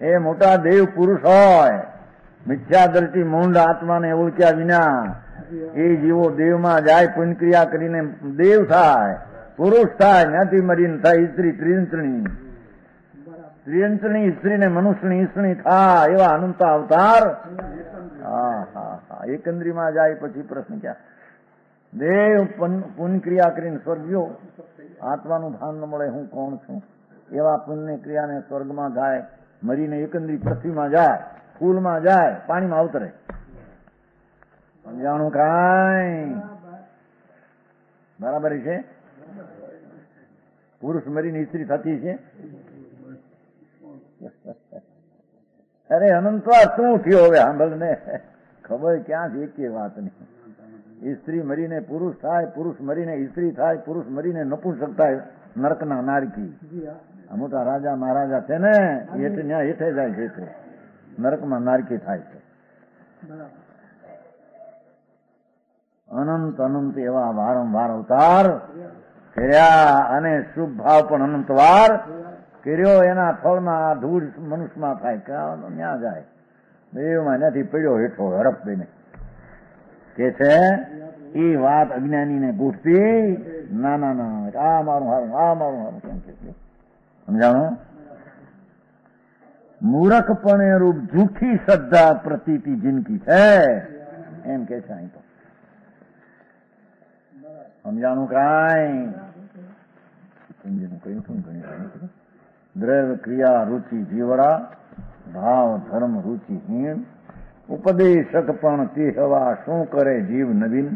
એ મોટા દેવ પુરુષ હોય, મિથ્યા દ્રષ્ટિ મૂંડ આત્માને ઓળખ્યા વિના એ જીવો દેવમાં જાય, પુણ્યક્રિયા કરીને દેવ થાય, પુરુષ થાય, ત્યાંથી મરીને થાય સ્ત્રી, ત્રિયંત્રણી સ્ત્રીને મનુષ્યની સ્ત્રી થાય, એવા અનંત અવતાર. એકંદરીમાં જાય પછી પ્રશ્ન ક્યાં? દેવ પુણ્યક્રિયા કરીને સ્વર્ગ ગયો, આત્માનું ભાન ન મળે હું કોણ છું, એવા પુણ્ય ક્રિયાને સ્વર્ગમાં જાય, મરીને એકંદરી પૃથ્વીમાં જાય, ફૂલમાં જાય, પાણીમાં અવતરે. સમજાણું કાંઈ? બરાબર છે? પુરુષ મરીને સ્ત્રી થતી છે. અરે અનંતવાર શું થયો હવે સાંભળ ને, ખબર ક્યાં છે એક વાત નહીં. સ્ત્રી મરીને પુરુષ થાય, પુરુષ મરીને સ્ત્રી થાય, પુરુષ મરીને નપુંસક થાય, નરકના નારકી. મોટા રાજા મહારાજા છે ને, ત્યાં હેઠે જાય છે, નરકમાં નારકી થાય છે. અનંત અનંત એવા વારંવાર અવતાર કર્યા, અને શુભ ભાવ પણ અનંતવાર કર્યો. એના ફળમાં ધૂળ મનુષ્યમાં થાય, ત્યાં જાય દેવમાં, ત્યાંથી પડ્યો હેઠો હડપ દઈને. કે છે એ વાત અજ્ઞાનીને પૂછતી, ના ના ના, આ મારું હારું, આ મારું હારું કેમ કે સમજાણો? મૂર્ખપણે રૂપ જૂઠી શ્રદ્ધા પ્રતીતિ જિંદગી છે, એમ કે છે. અહીં તો સમજાણું કાંઈ? દ્રવ્ય ક્રિયા રુચિ જીવડા, ભાવ ધર્મ રુચિ હીણ, ઉપદેશક પણ તે હવા શું કરે જીવ નવીન.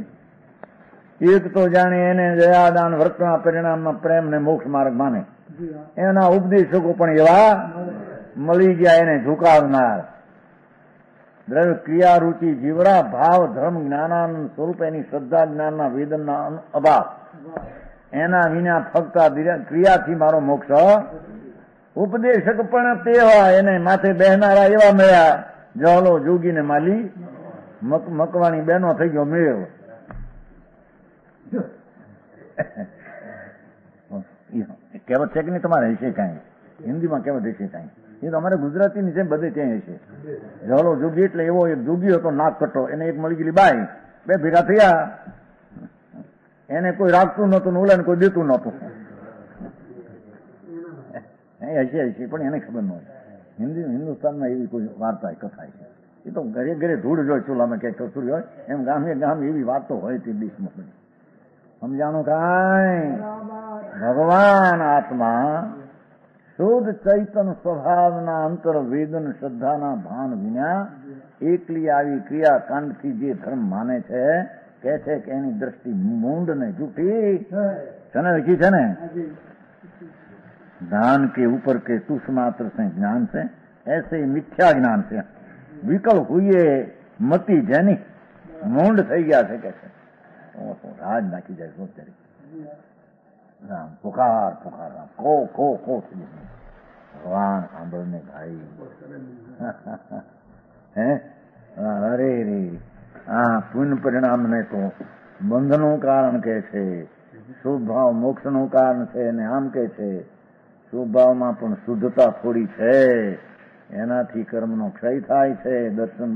એક તો જાણે એને દયાદાન વ્રતના પરિણામમાં પ્રેમ ને મોક્ષ માર્ગ માને, એના ઉપદેશકો પણ એવા મળી ગયા એને ઝુકાવનાર. દ્રવ્ય ક્રિયા રુચિ જીવડા, ભાવ ધર્મ જ્ઞાનાનંદ સ્વરૂપ એની શ્રદ્ધા જ્ઞાનના વેદનના અભાવ, એના વિના ફક્ત ક્રિયાથી મારો મોક્ષ. ઉપદેશક પણ તેવા એને માથે બેહનારા એવા મળ્યા, જહલો જોગીને માલી, મકવાણી બેનો થઈ ગયો મેળ. કહેવત છે કે નહીં તમારે? હશે કાંઈ હિન્દીમાં કહેવત હશે કાંઈ? એ તો અમારે ગુજરાતીની છે, બધે ત્યાં હશે. જહલો જોગી એટલે એવો એક જોગી હતો, નાક કટો, એને એક મળી ગયેલી બાઈ, બે ભેગા થયા, એને કોઈ રાખતું નહોતું ને ઓલાને કોઈ દેતું નહોતું. હશે પણ એને ખબર ન હોય. હિન્દુસ્તાનમાં એવી કોઈ વાર્તા કથા છે. એ તો ઘરે ઘરે ધૂળ જ હોય, ચૂલામાં ક્યાંક કસૂરી હોય, એમ ગામે ગામ એવી વાતો હોય તે દેશમાં. સમજાણું કાંઈ? ભગવાન આત્મા શુદ્ધ ચૈતન સ્વભાવના અંતર વેદન શ્રદ્ધાના ભાન વિના એકલી આવી ક્રિયાકાંડથી જે ધર્મ માને છે, કે છે કે એની દ્રષ્ટિ મૂંડ ને જૂઠી છે ને, લખી છે ને, ज्ञान के ऊपर के तुष मात्र से ज्ञान से ऐसे ही मिथ्या ज्ञान से विकल हुए मती जैनी मूंड થઈ ગયા છે કે છે. રાજ નાખી જાય શું ત્યારે? રામ પુકાર પુકાર, રામ કો કો કો. ભગવાન સાંભળને ભાઈ. હે અરે રે, આ પુણ્ય પરિણામને તો બંધનું કારણ કે છે, શુભ ભાવ મોક્ષનું કારણ છે, અને આમ કે છે સ્વભાવમાં પણ શુદ્ધતા થોડી છે, એનાથી કર્મનો ક્ષય થાય છે. દર્શન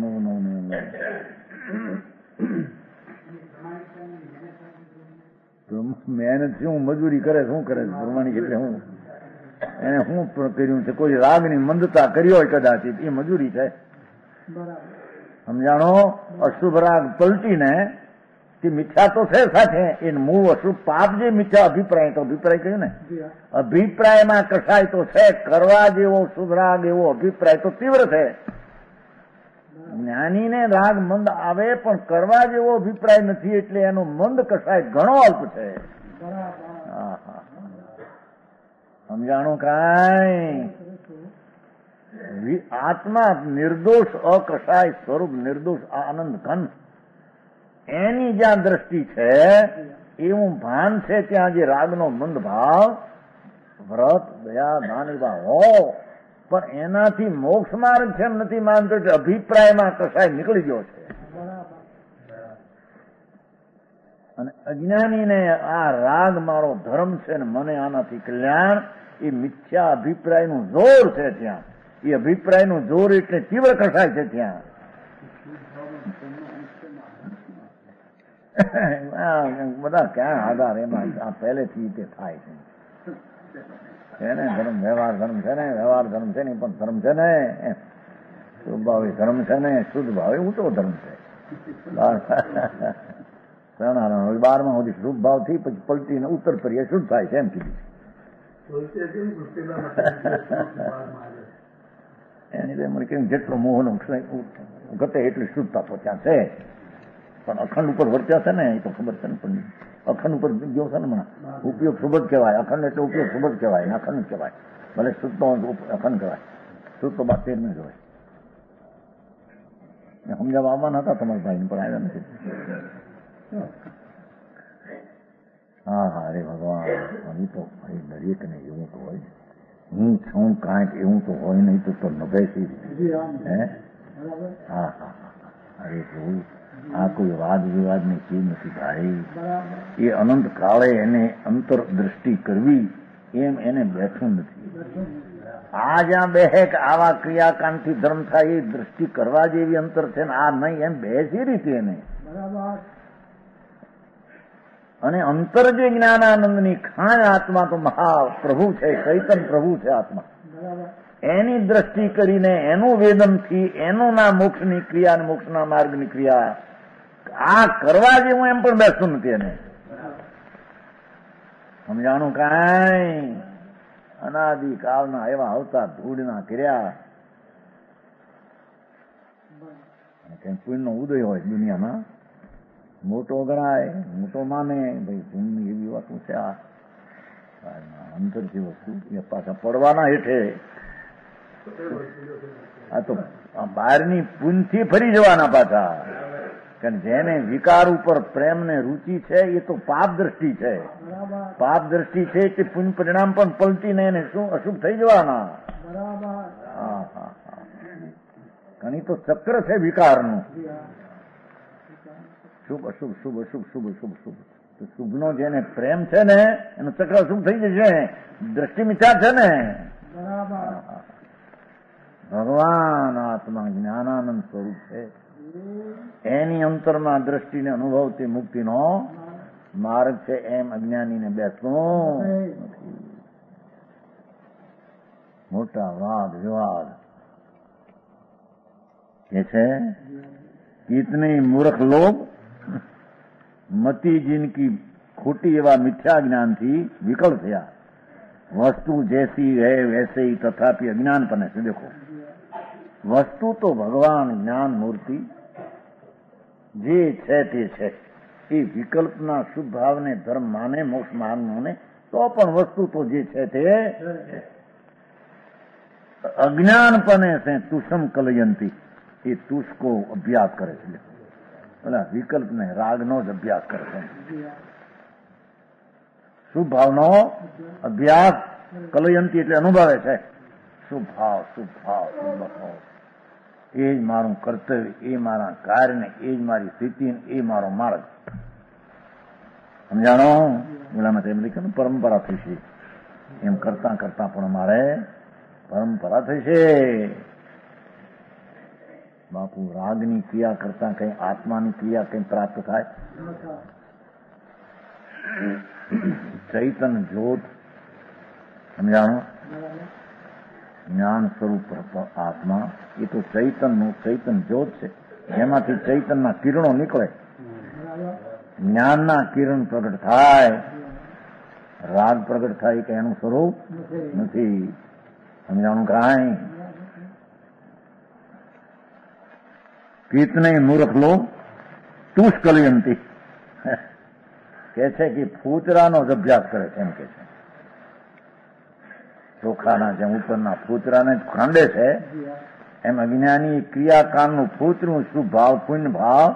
મહેનત શું મજૂરી કરે, શું કરે પ્રમાણિક, એટલે હું એને શું કર્યું છે, કોઈ રાગની મંદતા કરી હોય કદાચ, એ મજૂરી છે. સમજાણો? અશુભ રાગ પલટીને તે મિથ્યા તો છે સાથે, એ મૂળ અશુભ પાપ જે મિથ્યા અભિપ્રાય, તો અભિપ્રાય કહ્યું ને, અભિપ્રાયમાં કસાય તો છે, કરવા જેવો શુભ રાગ એવો અભિપ્રાય તો તીવ્ર છે. જ્ઞાનીને રાગ મંદ આવે પણ કરવા જેવો અભિપ્રાય નથી, એટલે એનો મંદ કસાય ઘણો અલ્પ છે. સમજાણું કાંઈ? આત્મા નિર્દોષ અકસાય સ્વરૂપ, નિર્દોષ આનંદ ઘન, એની જ્યાં દ્રષ્ટિ છે એવું ભાન છે ત્યાં જે રાગનો મંદ ભાવ, વ્રત, દયા, દાન એવા હો, પણ એનાથી મોક્ષ માર્ગ છે એમ નથી માનતો કે અભિપ્રાયમાં કસાય નીકળી ગયો છે. અને અજ્ઞાનીને આ રાગ મારો ધર્મ છે ને મને આનાથી કલ્યાણ, એ મિથ્યા અભિપ્રાયનું જોર છે ત્યાં. એ અભિપ્રાયનું જોર એટલે તીવ્ર કસાય છે ત્યાં. બધા ક્યાં આધાર એમાં આ પહેલેથી તે થાય છે ને. ધર્મ વ્યવહાર ધર્મ છે ને, વ્યવહાર ધર્મ છે ને, પણ ધર્મ છે ને શુદ્ધ ભાવ એ ધર્મ છે ને, શુદ્ધ ભાવ એ ઊંચો ધર્મ છે. 12માં સુધી શુભ ભાવ થી પછી પલટીને ઉત્તર કરીએ શુદ્ધ થાય છે એમ કીધું. એની મને કેમ જેટલો મોહનો ઘટે એટલી શુદ્ધતા તો ત્યાં છે, પણ અખંડ ઉપર વર્ત્યા છે ને એ તો ખબર છે ને. પણ અખંડ ઉપર ગયો છે ને હમણાં ઉપયોગ શુભ જ કહેવાય. અખંડ એટલે ઉપયોગ શુભ જ કહેવાય ને અખંડ જ કહેવાય. ભલે શુદ્ધ તો અખંડ કહેવાય, શુદ્ધ તો 13 જ હોય. સમજાવવા આવવાના હતા તમારા ભાઈને પણ આવ્યા નથી. હા હા, અરે ભગવાન, એ તો દરેક ને એવું તો હોય. હું છું કાંઈક એવું તો હોય નહીં તો નભેસી. હે હા હા હા, અરે જોયું આ કોઈ વાદ વિવાદની ચીજ નથી ભાઈ. એ અનંત કાળે એને અંતર દ્રષ્ટિ કરવી એમ એને બેઠું નથી. આ જ્યાં બેહે કે આવા ક્રિયાકાંડથી ધર્મ થાય એ દ્રષ્ટિ કરવા જેવી અંતર છે ને આ નહીં એમ બેસી રીતે એને. અને અંતર જે જ્ઞાનાનંદની ખાણ આત્મા તો મહાપ્રભુ છે, ચૈતન્ય પ્રભુ છે આત્મા. એની દ્રષ્ટિ કરીને એનું વેદનથી એનું ના મોક્ષની ક્રિયા અને મોક્ષના માર્ગની ક્રિયા આ કરવા જેવું એમ પણ બેસતું નથી એને. સમજાણું કાંઈ? અનાદિ કાળના એવા અવતાર ધૂળના કર્યા. કઈ પુણ્યનો ઉદય હોય દુનિયામાં મોટો ગણાય, મોટો માને ભાઈ પુણ્યની એવી વાતો છે. આ અંતર જે વસ્તુ એ પાછા પડવાના હેઠે આ તો બહારની પુણ્યથી ફરી જવાના પાછા. કારણ જેને વિકાર ઉપર પ્રેમ ને રુચિ છે એ તો પાપ દ્રષ્ટિ છે. પાપ દ્રષ્ટિ છે કે પુણ્ય પરિણામ પણ પલટીને એને શું અશુભ થઈ જવાના. હા હા હા, ઘણી તો ચક્ર છે વિકારનું. શુભ અશુભ, શુભ અશુભ, શુભ અશુભ, શુભ. તો શુભનો જેને પ્રેમ છે ને એનું ચક્ર અશુભ થઈ જશે. દ્રષ્ટિ મિથ્યા છે ને. ભગવાન આત્મા જ્ઞાનાનંદ સ્વરૂપ છે. એની અંતરમાં દ્રષ્ટિને અનુભવતી મુક્તિનો માર્ગ છે. એમ અજ્ઞાનીને બેસવું નથી. મોટા વાદ વિવાદ કે છે કિતની મૂર્ખ લોગ મતી જિનકી ખોટી એવા મિથ્યા જ્ઞાનથી વિકલ થયા. વસ્તુ જૈસી હે વૈસે ही तथापि अज्ञान पने से देखो वस्तु तो भगवान ज्ञान मूर्ति જે છે તે છે. એ વિકલ્પના શુદ્ધ ભાવને ધર્મ માને, મોક્ષ માને તો પણ વસ્તુ તો જે છે તે અજ્ઞાનપણે છે તુષમ કલયંતી. એ તુષકો અભ્યાસ કરે છે. પેલા વિકલ્પને રાગનો જ અભ્યાસ કરે છે. શુભ ભાવનો અભ્યાસ કલયંતી એટલે અનુભવે છે. શુભ ભાવ, શુભ ભાવ, શુભ ભાવ એ જ મારું કર્તવ્ય, એ મારા કાર્યને, એ જ મારી સ્થિતિ, એ મારો માર્ગ. સમજાણો? ઓલામાં એમ લખ્યું પરંપરા થશે. એમ કરતા કરતા પણ મારે પરંપરા થશે. બાપુ રાગની ક્રિયા કરતા કઈ આત્માની ક્રિયા કઈ પ્રાપ્ત થાય? ચૈતન્ય જ્યોત સમજાણો? જ્ઞાન સ્વરૂપ આત્મા એ તો ચૈતન્યનું ચૈતન્ય જ્યોત છે. એમાંથી ચૈતન્યના કિરણો નીકળે, જ્ઞાનના કિરણ પ્રગટ થાય. રાગ પ્રગટ થાય કે એનું સ્વરૂપ નથી. સમજાણું કાંઈ? કિતને મૂર્ખ લોગ તુષ કલયંતી કે છે કે ફૂતરાનો જ અભ્યાસ કરે છે એમ કે છે. ચોખાના જેમ ઉપરના ફૂતરાને ખાંડે છે એમ અજ્ઞાની ક્રિયાકાંડનું ફૂતરું શુભ ભાવ પુણ્ય ભાવ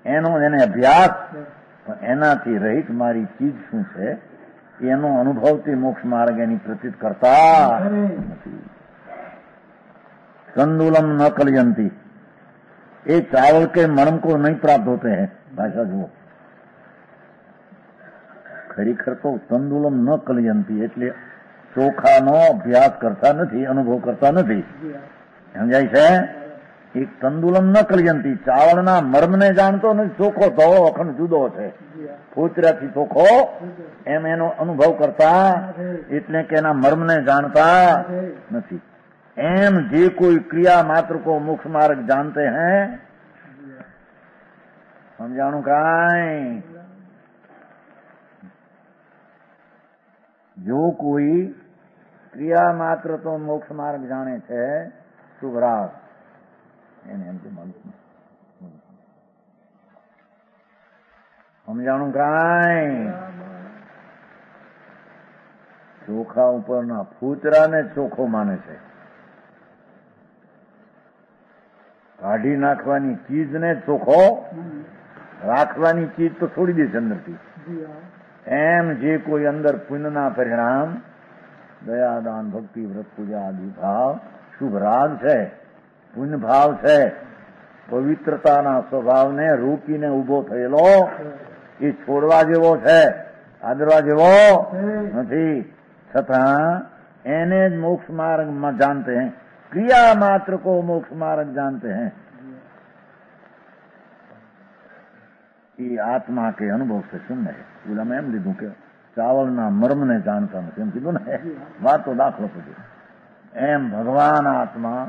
એનો એને અભ્યાસ, પણ એનાથી રહિત મારી ચીજ શું છે એનો અનુભવથી મોક્ષ માર્ગ એની પ્રતીત કરતા નથી. तंदुलम न कलयंती, ये चावल के मर्म को नहीं प्राप्त होते हैं. भाषा જુઓ, ખરેખર તો તંદુલમ ન કલયંતી એટલે ચોખાનો અભ્યાસ કરતા નથી, અનુભવ કરતા નથી. સમજાય છે? એક તંદુલમ ન કલયંતી, ચાવલના મર્મને જાણતો નથી. ચોખ્ખો તો અખંડ જુદો છે, ફૂતરાથી ચોખ્ખો એમ એનો અનુભવ કરતા એટલે કે એના મર્મને જાણતા નથી. एम जे कोई क्रिया मात्र को मोक्ष मार्ग जानते हैं, समझाणु काई, जो कोई क्रिया मात्र तो मोक्ष मार्ग जाने छे शुभराग એને એમ કે સમજાણું કાંઈ. ચોખા ઉપરના ફૂતરાને ચોખ્ખો માને છે, કાઢી નાખવાની ચીજને ચોખ્ખો રાખવાની ચીજ તો છોડી દે છે અંદરથી. એમ જે કોઈ અંદર પુણ્યના પરિણામ દયાદાન ભક્તિ વ્રત પૂજા આદિ ભાવ શુભ રાગ છે, પુણ્ય ભાવ છે, પવિત્રતાના સ્વભાવને રોકીને ઉભો થયેલો એ છોડવા જેવો છે, આદરવા જેવો નથી. છતાં એને જ મોક્ષ માર્ગમાં જાણતે हैं, क्रिया मात्र को मोक्ष मार्ग जानते हैं. ये आत्मा के अनुभव से शून्य है. बोला मैं एम લીધું કે ચાવલના મર્મને જાણતા નથી એમ કીધું ને, વાત તો દાખલો પડ્યો. એમ ભગવાન આત્મા,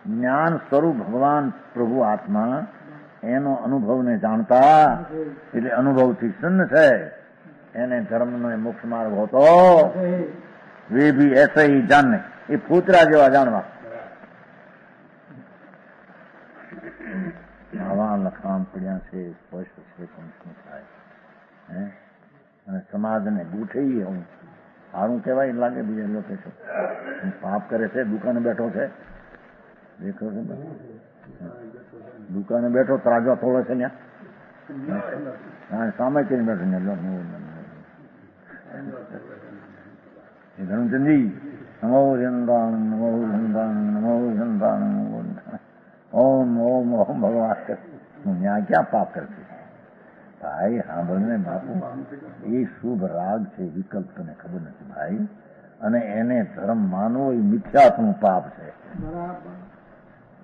જ્ઞાન સ્વરૂપ ભગવાન પ્રભુ આત્મા એનો અનુભવને જાણતા એટલે અનુભવથી શૂન્ય છે. એને ધર્મનો મોક્ષ માર્ગ હોતો वे भी ऐसे ही जानने, ये फूतरा જેવા જાણવા. આવા લખાણ પડ્યા છે, સ્પષ્ટ છે, પણ શું થાય? અને સમાજને ગૂંઠી હું સારું કહેવાય લાગે. બીજા લોકો છે પાપ કરે છે, દુકાને બેઠો છે, દેખો છે, દુકાને બેઠો ત્રાજો થોડો છે ત્યાં સામે કરીને બેઠો ને ધર્મચંદી નમો ચંદાન નમો ચંદાન નમો ચંદાન ઓમ ઓમ ઓમ ભગવાન. ત્યાં ક્યાં પાપ કરશે ભાઈ? સાંભળને બાપુ, એ શુભ રાગ છે, વિકલ્પ તને ખબર નથી ભાઈ. અને એને ધર્મ માનવો એ મિથ્યાત્વનું પાપ છે,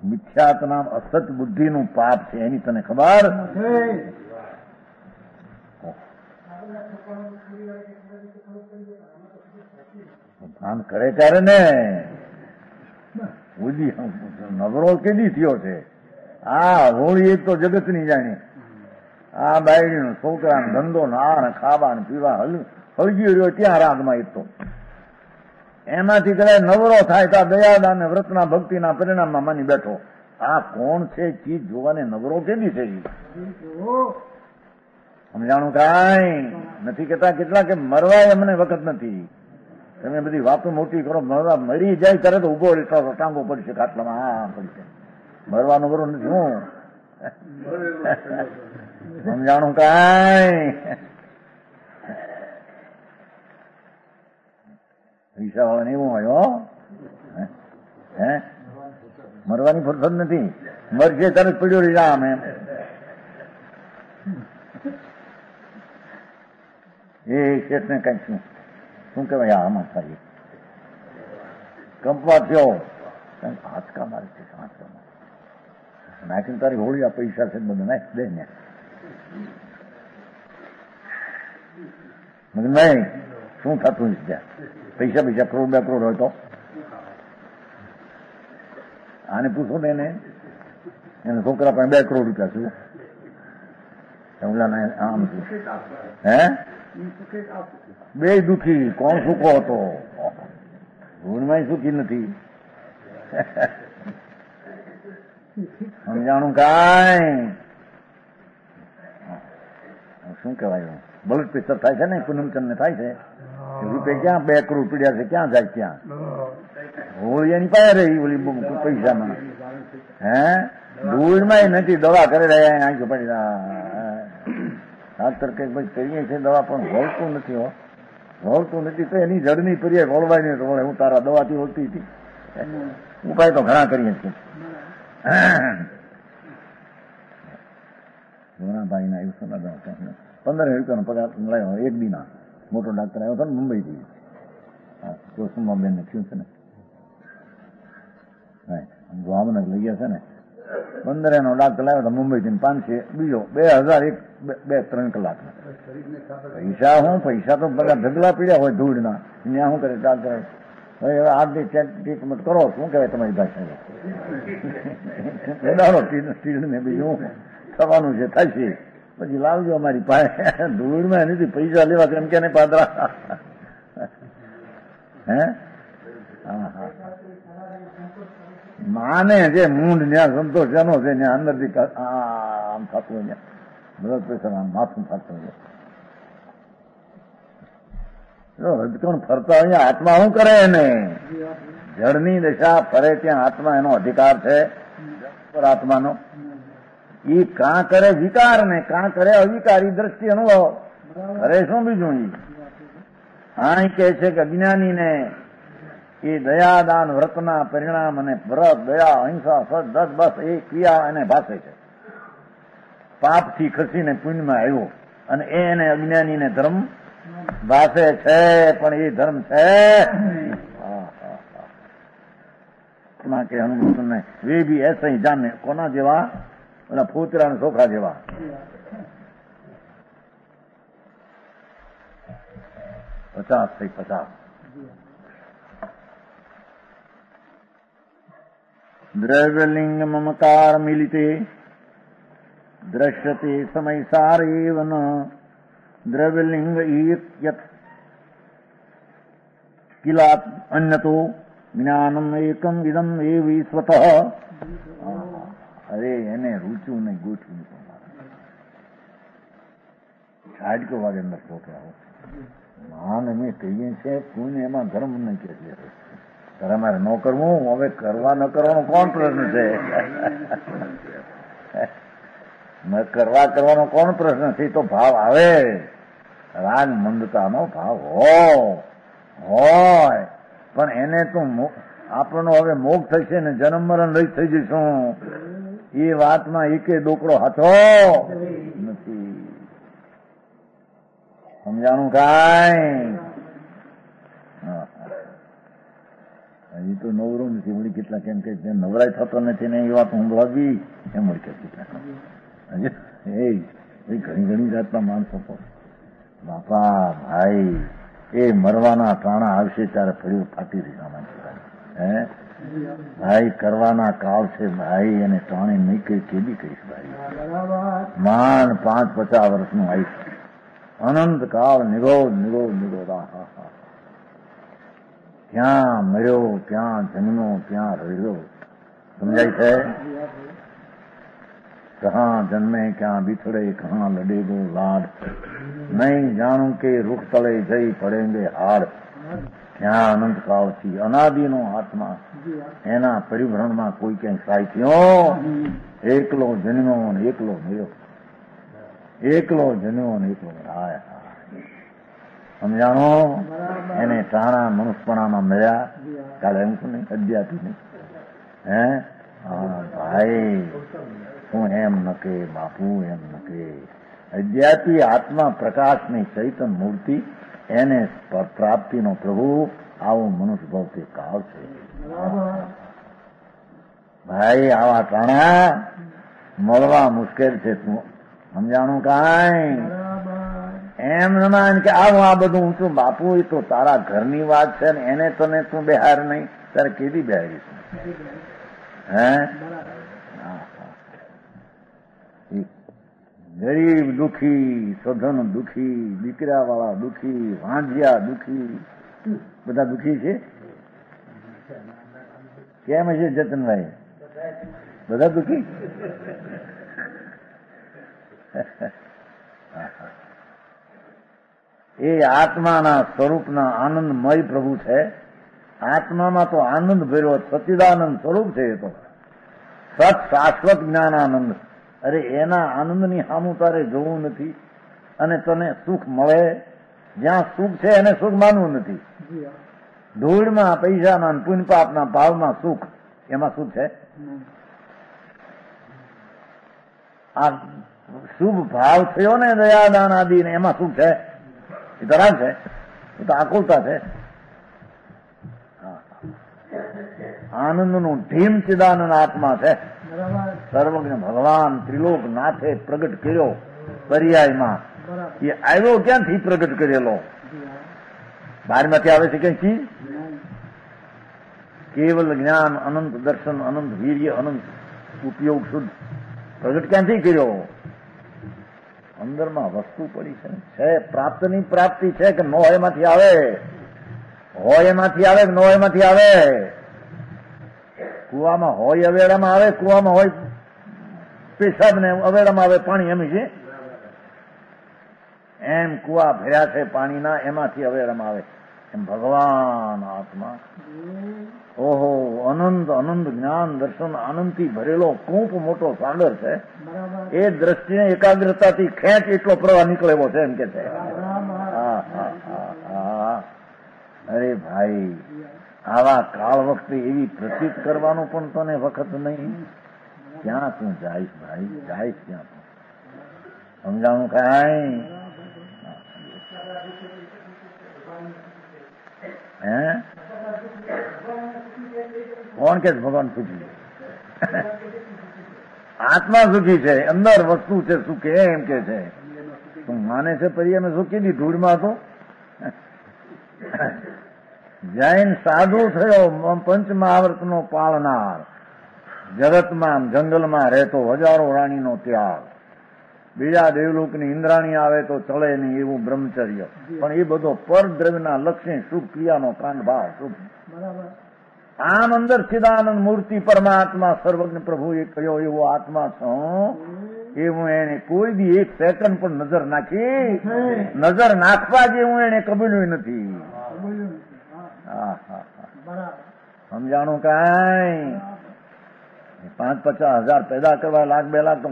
મિથ્યાત્વના અસત બુદ્ધિનું પાપ છે, એની તને ખબર? ભાન કરે ત્યારે ને નવરો કેદી થયો છે? આ હોળી એક તો જગતની જાણી, આ બાયડીનો છોકરાનો ધંધો ને આ ને ખાવા ને પીવા હળગી રહ્યો ત્યાં રાગમાં એક તો એમાંથી કદાચ નવરો થાય તો દયાદાન ને વ્રતના ભક્તિના પરિણામમાં માની બેઠો. આ કોણ છે ચીજ જોવાને નવરો કેદી છે? સમજાણું કાંઈ નથી કેતા. કેટલા કે મરવાય એમને વખત નથી. તમે બધી વાતો મોટી કરો, મરી જાય ત્યારે તો ઉભો ટાંગો પડશે ખાટલામાં, હા પડશે. મરવાનો બરો નથી. હું સમજાણું કાંઈ? પૈસા વાળાને એવું હોય હે મરવાની ફરફર નથી. મરશે ત્યારે પડ્યો રહી આમ એમ. એ શેઠને કઈક શું કહેવાય આમાં થાય કંપવા થયો હાથકા મારે છે, નાખીને તારી હોળી આ પૈસા છે બધું નાખ દે ને. નહીં શું થતું ત્યાં પૈસા કરોડ 2 કરોડ હોય તો આને પૂછો ને એને છોકરા પાસે 2 કરોડ રૂપિયા શું આમ શું હે? બે દુઃખી, કોણ સુખો હતો? ભૂલમાં સુખી નથી. સમજાણું કાંઈ? શું કહેવાય બ્લડ પ્રેશર થાય છે ને પૂનમચંદ ને થાય છે રૂપિયા ક્યાં 2 કરોડ પીડ્યા છે ક્યાં જાય ક્યાં હોળી એની પાસે રહી ઓલી પૈસામાં હે ધૂળમાં નથી દવા કરી રહ્યા આંખો પડી ડોક્ટર કઈક ભાઈ કરીએ છીએ દવા પણ વળતું નથી વળતું નથી તો એની જડની કરીએ વળવાય નહીં તો વળે હું તારા દવાથી વળતી હતી ઉપાય તો ઘણા કરીએ છીએ ભાઈ ના એવું 15,000 પગાર મળ્યો એક દીના મોટો ડાક્ટર આવ્યો હતો ને મુંબઈથી કુસુમાબેન ને થયું છે ને ભાવનગર લઈ ગયા છે ને 15 ડાક્ટર લાવ્યો હતો મુંબઈથી 500 બીજો 2,000 2-3 કલાક પૈસા તો બધા ઢગલા પીડ્યા હોય ધૂળના ત્યાં શું કરે ડાક્ટર હવે આગળ ટ્રીટમેન્ટ કરો શું કહેવાય તમારી ભાષામાં સ્ટીલ ને બીજું થવાનું છે થશે પછી લાવજો અમારી પાસે ધૂળમાં નથી પૈસા લેવા એમ કે પાદરા હે હા હા માને જે મૂંઢ ત્યાં સંતોષ એનો છે ત્યાં અંદરથી આમ થતું હોય બ્લડ પ્રેશર આમ માથું થતું હોય રજકણ ફરતા હોય આત્મા શું કરે એને જળની દશા ફરે ત્યાં આત્મા એનો અધિકાર છે આત્માનો એ કાં કરે વિકાર ને કાં કરે અવિકારી દ્રષ્ટિ અનુભવ કરે શું બીજું આ કહે છે કે અજ્ઞાનીને એ દયાદાન વ્રતના પરિણામ અને વ્રત દયા અહિંસા સદ બસ એ ક્રિયા એને ભાષે છે પાપથી ખસીને પુણ્યમાં આવ્યો અને એને અજ્ઞાનીને ધર્મ ભાષે છે પણ એ ધર્મ છે કે હનુમાન વે બી એસે જાને કોના જેવા ઓલા ફોતરા છોકરા જેવા પચાસ દ્રવ્યલિંગ મમકાર મિલિતે દ્રશ્યતે સમય સારેવ ન દ્રવ્યલિંગ યત કિલાત અન્યતો જ્ઞાનમ એકમ ઇદમ એવ સ્વતઃ અરે એને રૂચું નહીં ગોઠવું છાડકો વાગે અંદર છોકરાઓ માન અમે કહીએ છીએ પુણ્ય એમાં ધર્મ નહીં કે તારે મારે ન કરવું હવે કરવા ન કરવાનો કોણ પ્રશ્ન છે કરવાનો કોણ પ્રશ્ન છે તો ભાવ આવે રાગ મંદતાનો ભાવ હોય પણ એને તો આપણનો હવે મોગ થશે ને જન્મ મરણ રહિત થઈ જઈશું એ વાતમાં એકે ડોકડો હતો નથી સમજાણું કાંઈ હજી તો નવરો નથી વળી કેટલા કેમ કે નવરાય થતો નથી ને એ વાત હું લાવી એમ વળી કે ઘણી જાતના માણસો બાપા ભાઈ એ મરવાના ટાણા આવશે ત્યારે ફરી ફાટી દીધા હે ભાઈ કરવાના કાળ છે ભાઈ એને ટાણે નહીં કઈ કેદી કહીશ ભાઈ માન 5-50 વર્ષનું આવીશ અનંત કાળ નિરોધ ક્યાં મર્યો ક્યાં જન્મ્યો ક્યાં રહ્યો સમજાય છે કહાં જન્મે ક્યાં બિછડે કહાં લડેગો લાડ નહીં જાણું કે રૂખ તળે જઈ પડેંગે હાડ ક્યાં અનંત કાળથી અનાદિનો આત્મા એના પરિભ્રમણમાં કોઈ ક્યાંય સાહિત્યો એકલો જન્મ્યો ને એકલો મર્યો એકલો જન્મ્યો ને એકલો હાય સમજાણો એને ટાણા મનુષ્યપણામાં મળ્યા કાલે એમ શું નહીં અધ્યાથી નહીં હે હા ભાઈ હું એમ ન કે બાપુ એમ ન કે અધ્યાથી આત્મા પ્રકાશની ચૈતન મૂર્તિ એને પ્રાપ્તિનો પ્રભુ આવો મનુષ્ય ભાવ તે કાળ છે ભાઈ આવા ટાણા મળવા મુશ્કેલ છે તું સમજાણું કાંઈ એમ ન માન કે આવું આ બધું ઊંચું બાપુ એ તો તારા ઘરની વાત છે ને એને તને તું બહાર નહીં તારે કેદી બહારી હે ગરીબ દુખી સધન દુખી દીકરા વાળા દુખી વાંજિયા દુખી બધા દુખી છે કેમ છે જતનભાઈ બધા દુખી એ આત્માના સ્વરૂપના આનંદમય પ્રભુ છે. આત્મામાં તો આનંદ ભર્યો સચ્ચિદાનંદ સ્વરૂપ છે. એ તો સત શાશ્વત જ્ઞાનાનંદ. અરે એના આનંદની સામું તારે જોવું નથી અને તને સુખ મળે. જ્યાં સુખ છે એને સુખ માનવું નથી. ધૂળમાં પૈસાના પુણ્ય પાપના ભાવમાં સુખ, એમાં સુખ છે? આ શુભ ભાવ થયો ને દયાદાન આદિ ને એમાં સુખ છે? એ તો રાગ છે, એ તો આકુલતા છે. આનંદનું ઢીમ ચિદાનંદ આત્મા છે. સર્વજ્ઞ ભગવાન ત્રિલોક નાથે પ્રગટ કર્યો પર્યાયમાં. એ આવ્યો ક્યાંથી પ્રગટ કરેલો? બહારમાંથી આવે છે કઈ ચીજ? કેવલ જ્ઞાન, અનંત દર્શન, અનંત વીર્ય, અનંત ઉપયોગ શુદ્ધ પ્રગટ ક્યાંથી કર્યો? અંદરમાં વસ્તુ પડી છે. પ્રાપ્તની પ્રાપ્તિ છે કે નો એમાંથી આવે? હોય એમાંથી આવે કે નો એમાંથી આવે? કુવામાં હોય અવેડામાં આવે, કુવામાં હોય પેશાબ ને અવેડામાં આવે પાણી, એમ છે. એમ કુવા ભર્યા છે પાણીના, એમાંથી અવેડામાં આવે. એમ ભગવાન આત્મા ઓહો અનંત અનંત જ્ઞાન દર્શન આનંદથી ભરેલો કૂપ મોટો સાગર છે. એ દ્રષ્ટિને એકાગ્રતાથી ખેંચ એટલો પ્રવાહ નીકળે એવો છે, એમ કે છે. અરે ભાઈ, આવા કાળ વખતે એવી પ્રતીત કરવાનો પણ તને વખત નહીં. ક્યાં તું જાઈશ ભાઈ, જાઈશ ક્યાં તું? સમજાણું કાંઈ? હે કોણ કે ભગવાન સુખી? આત્મા સુખી છે, અંદર વસ્તુ છે સુખી, એમ કે છે. તું માને છે પરી અમે સુખી દી ધૂળમાં હતો? જૈન સાધુ થયો, પંચ મહાવ્રતનો પાળનાર, જગતમાં જંગલમાં રહેતો, હજારો રાણીનો ત્યાગ, બીજા દેવલોકની ઇન્દ્રાણી આવે તો ચલે નહીં એવું બ્રહ્મચર્ય. પણ એ બધો પરદ્રવ્યના લક્ષી શુભ ક્રિયાનો કાંડ ભાવ શુભ. આમ અંદર ચિદાનંદ મૂર્તિ પરમાત્મા સર્વજ્ઞ પ્રભુ એ કહ્યો એવો આત્મા છું એવું એને કોઈ દી એક સેકન્ડ પણ નજર નાખી, નજર નાખવા જેવું એને કબૂલ્યું નથી. સમજાણું કાંઈ? 5-50 હજાર પેદા કરવા, 1,00,000-2 લાખ તો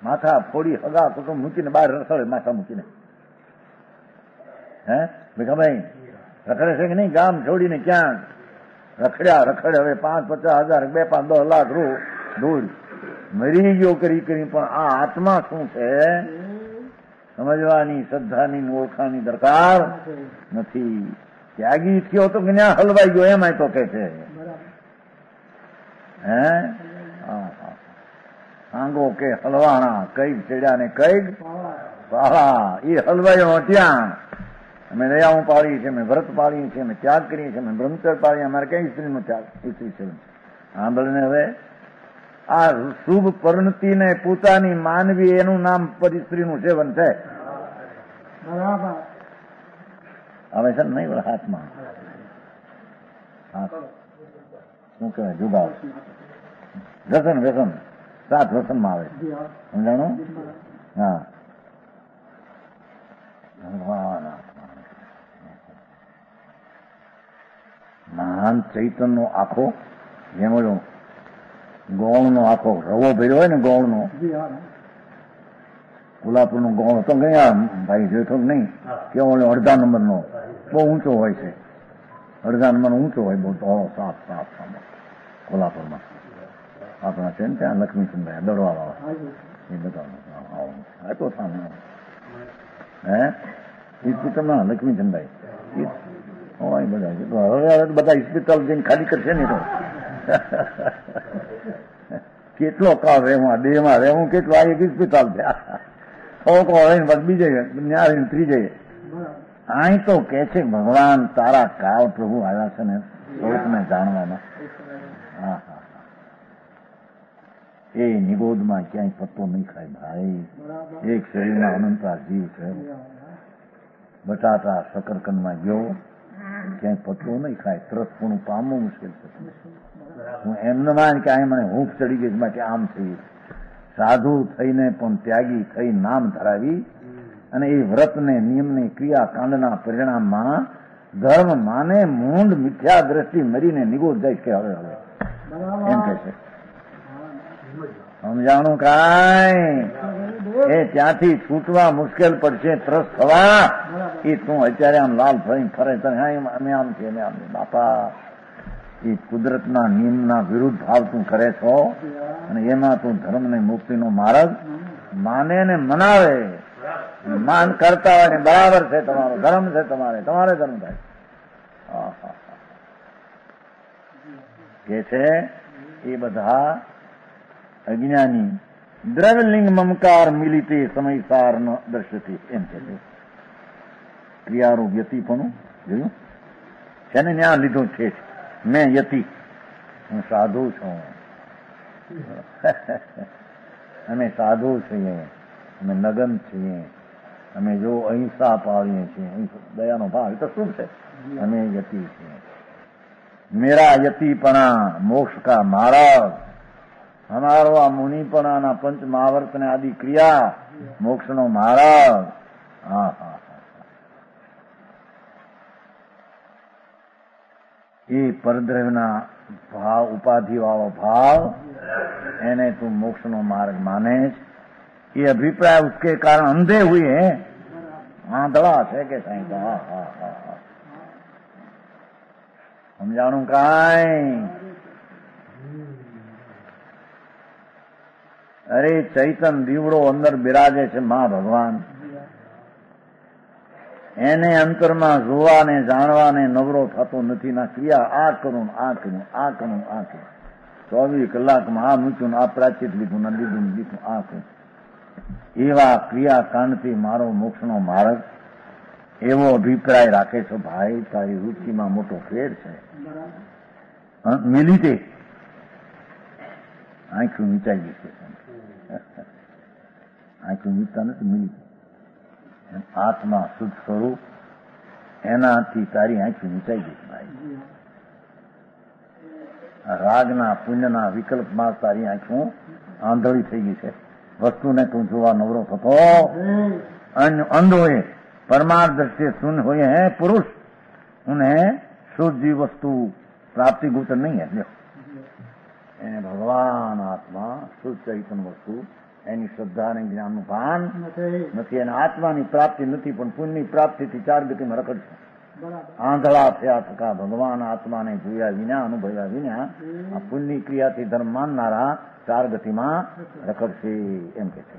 માથા ફોડી હગા કુટુંબ મૂકીને બહાર રખડે, માથા મૂકીને. હે ભીખાભાઈ રખડે છે કે નહીં? ગામ છોડીને ક્યાં રખડ્યા રખડે. હવે 5-50 હજાર, 2-5-10 લાખ ધૂળ મરી ગયો કરી પણ આ આત્મા શું છે સમજવાની, શ્રદ્ધાની ઓળખાની દરકાર નથી. ત્યાગી થયો તો જ્ઞાન હલવાઈ ગયો એમાંય તો કે છે. હે આંગો કે હલવાણા, કઈક ચડ્યા ને કઈક પાળા. એ હલવાયો ત્યાં. અમે દયાઓ પાળી છે, અમે વ્રત પાળીએ છીએ, અમે ત્યાગ કરીએ છીએ, અમે બ્રહ્મચર્ય પાળીએ. અમારે કઈ સ્ત્રીનો ત્યાગ? સ્ત્રી છે. સાંભળને હવે આ શુભ પરિણતિને પોતાની માનવી એનું નામ સ્ત્રીનું સેવન છે. હવે છે નહીં બોલે હાથમાં શું કહેવાય? જુગાર, વ્યસન. વ્યસન 7 વ્યસનમાં આવે. સમજાણું? હા. મહાન ચૈતનનો આખો જેમ ગોળનો આખો રવો ભર્યો હોય ને, ગોળનો કોલ્હાપુરનો ગોળ તો ગયા ભાઈ જોઈતો નહીં કેવો અડધા નંબરનો બહુ ઊંચો હોય છે. અડધા નંબરનો ઊંચો હોય બહુ ધોળો સાફ કોલ્હાપુરમાં આપણા છે ને ત્યાં લક્ષ્મીચંદ્ર દડવા વાળા એ બધા તો સામે હે ઇસ્પિટલમાં લક્ષ્મીચંદ્રભાઈ હોય બધા. હવે બધા ઇસ્પિટલ જઈને ખાલી કરશે ને તો કેટલો કાળ રહેવા દેહમાં રહેવું કેટલું. આ એક ઇસ્પિટલ છે થોડોક રહીને બસ બીજે ન્યા ત્રીજે. અહીં તો કે છે ભગવાન તારા કાળ પ્રભુ આવ્યા છે ને સ્વરૂપને જાણવાના. હા હા એ નિગોદમાં ક્યાંય પત્તો નહીં ખાય ભાઈ. એક શરીરના અનંતા જીવ છે. બટાટા શકરકંદમાં ગયો ક્યાંય પત્તો નહીં ખાય. તરસપણું પામવું મુશ્કેલ છે. હું એમને માન કે અહીં મને હૂંફ ચડી ગઈ માટે આમ થઈ. સાધુ થઈને પણ ત્યાગી થઈ નામ ધરાવી અને એ વ્રતને નિયમને ક્રિયાકાંડના પરિણામમાં ધર્મ માને મૂંડ મિથ્યા દ્રષ્ટિ મરીને નિગોદ જાય કે હવે એમ કે છે. સમજાણું કાંઈ? એ ત્યાંથી છૂટવા મુશ્કેલ પડશે, ત્રસ્ત થવા. એ તું અત્યારે આમ લાલ ફરી ફરે અમે આમ છીએ અમે આમ. બાપા, એ કુદરતના નિયમના વિરુદ્ધ ભાવ તું કરે છો અને એમાં તું ધર્મ ને મુક્તિનો માર્ગ માને ને મનાવે. માન કરતા હોય ને બરાબર છે, તમારો ધર્મ છે, તમારે ધર્મ થાય કે છે. એ બધા અજ્ઞાની દ્રવ્યલિંગ મમકાર મિલિતે સમયસાર ન દર્શતી એમ કે છે. ક્રિયારૂપ યતિપણું જોયું છે ને, ત્યાં લીધું છે. મેં યતિ, હું સાધુ છું. અમે સાધુ છીએ, અમે નગન છીએ, અમે જો અહિંસા પાળીએ છીએ, દયાનો ભાવ એ તો શું છે? અમે યતિ છીએ. મેરા યતિપણા મોક્ષ કા માર્ગ, અમારો આ મુનિપણાના પંચ મહાવર્ત ને આદિ ક્રિયા મોક્ષનો માર્ગ. હા હા, એ પરદ્રવ્યના ભાવ, ઉપાધિ વાળો ભાવ, એને તું મોક્ષનો માર્ગ માને છે. ये अभिप्राय उसके कारण अंधे हुए हैं. आंधड़ा है કે સાહેબ? હા હા હા હા, સમજાણું કાંઈ? અરે ચૈતન દીવડો અંદર બિરાજે છે મા ભગવાન, એને અંતરમાં જોવાને જાણવાને નવરો થતો નથી. ના ક્રિયા આ કરું આ કરું આ કરું આ કરું, 24 કલાકમાં આ મૂક્યું આ પ્રાચિત લીધું ના લીધું લીધું આ કરું. એવા ક્રિયાકાંડથી મારો મોક્ષનો માર્ગ, એવો અભિપ્રાય રાખે છો ભાઈ? તારી રુચિમાં મોટો ફેર છે. મિલી તે આંખું મીચાઈ ગઈ છે. આંખું મીચતા નથી, મિલી આત્મા શુદ્ધ સ્વરૂપ, એનાથી તારી આંખું મીચાઈ ગઈ છે ભાઈ. રાગના પુણ્યના વિકલ્પમાં તારી આંખું આંધળી થઈ ગઈ છે. વસ્તુને તું જોવા નવરો થતો અંધો है, परमार्थ दृष्टि शून्य हुए हैं पुरुष, उन्हें शुद्ध वस्तु प्राप्ति गोचर नहीं है. એને ભગવાન આત્મા શુદ્ધ ચૈતન્ય વસ્તુ, એની શ્રદ્ધા અને જ્ઞાનનું ભાન નથી, એને આત્માની પ્રાપ્તિ નથી, પણ પુણ્યની પ્રાપ્તિથી 4 ગતિમાં રખડશે. આંધળા થયા થકા ભગવાન આત્માને જોયા વિના, અનુભવ્યા વિના આ પુણ્યની ક્રિયાથી ધર્મ માનનારા 4 ગતિમાં રખડશે એમ કે છે.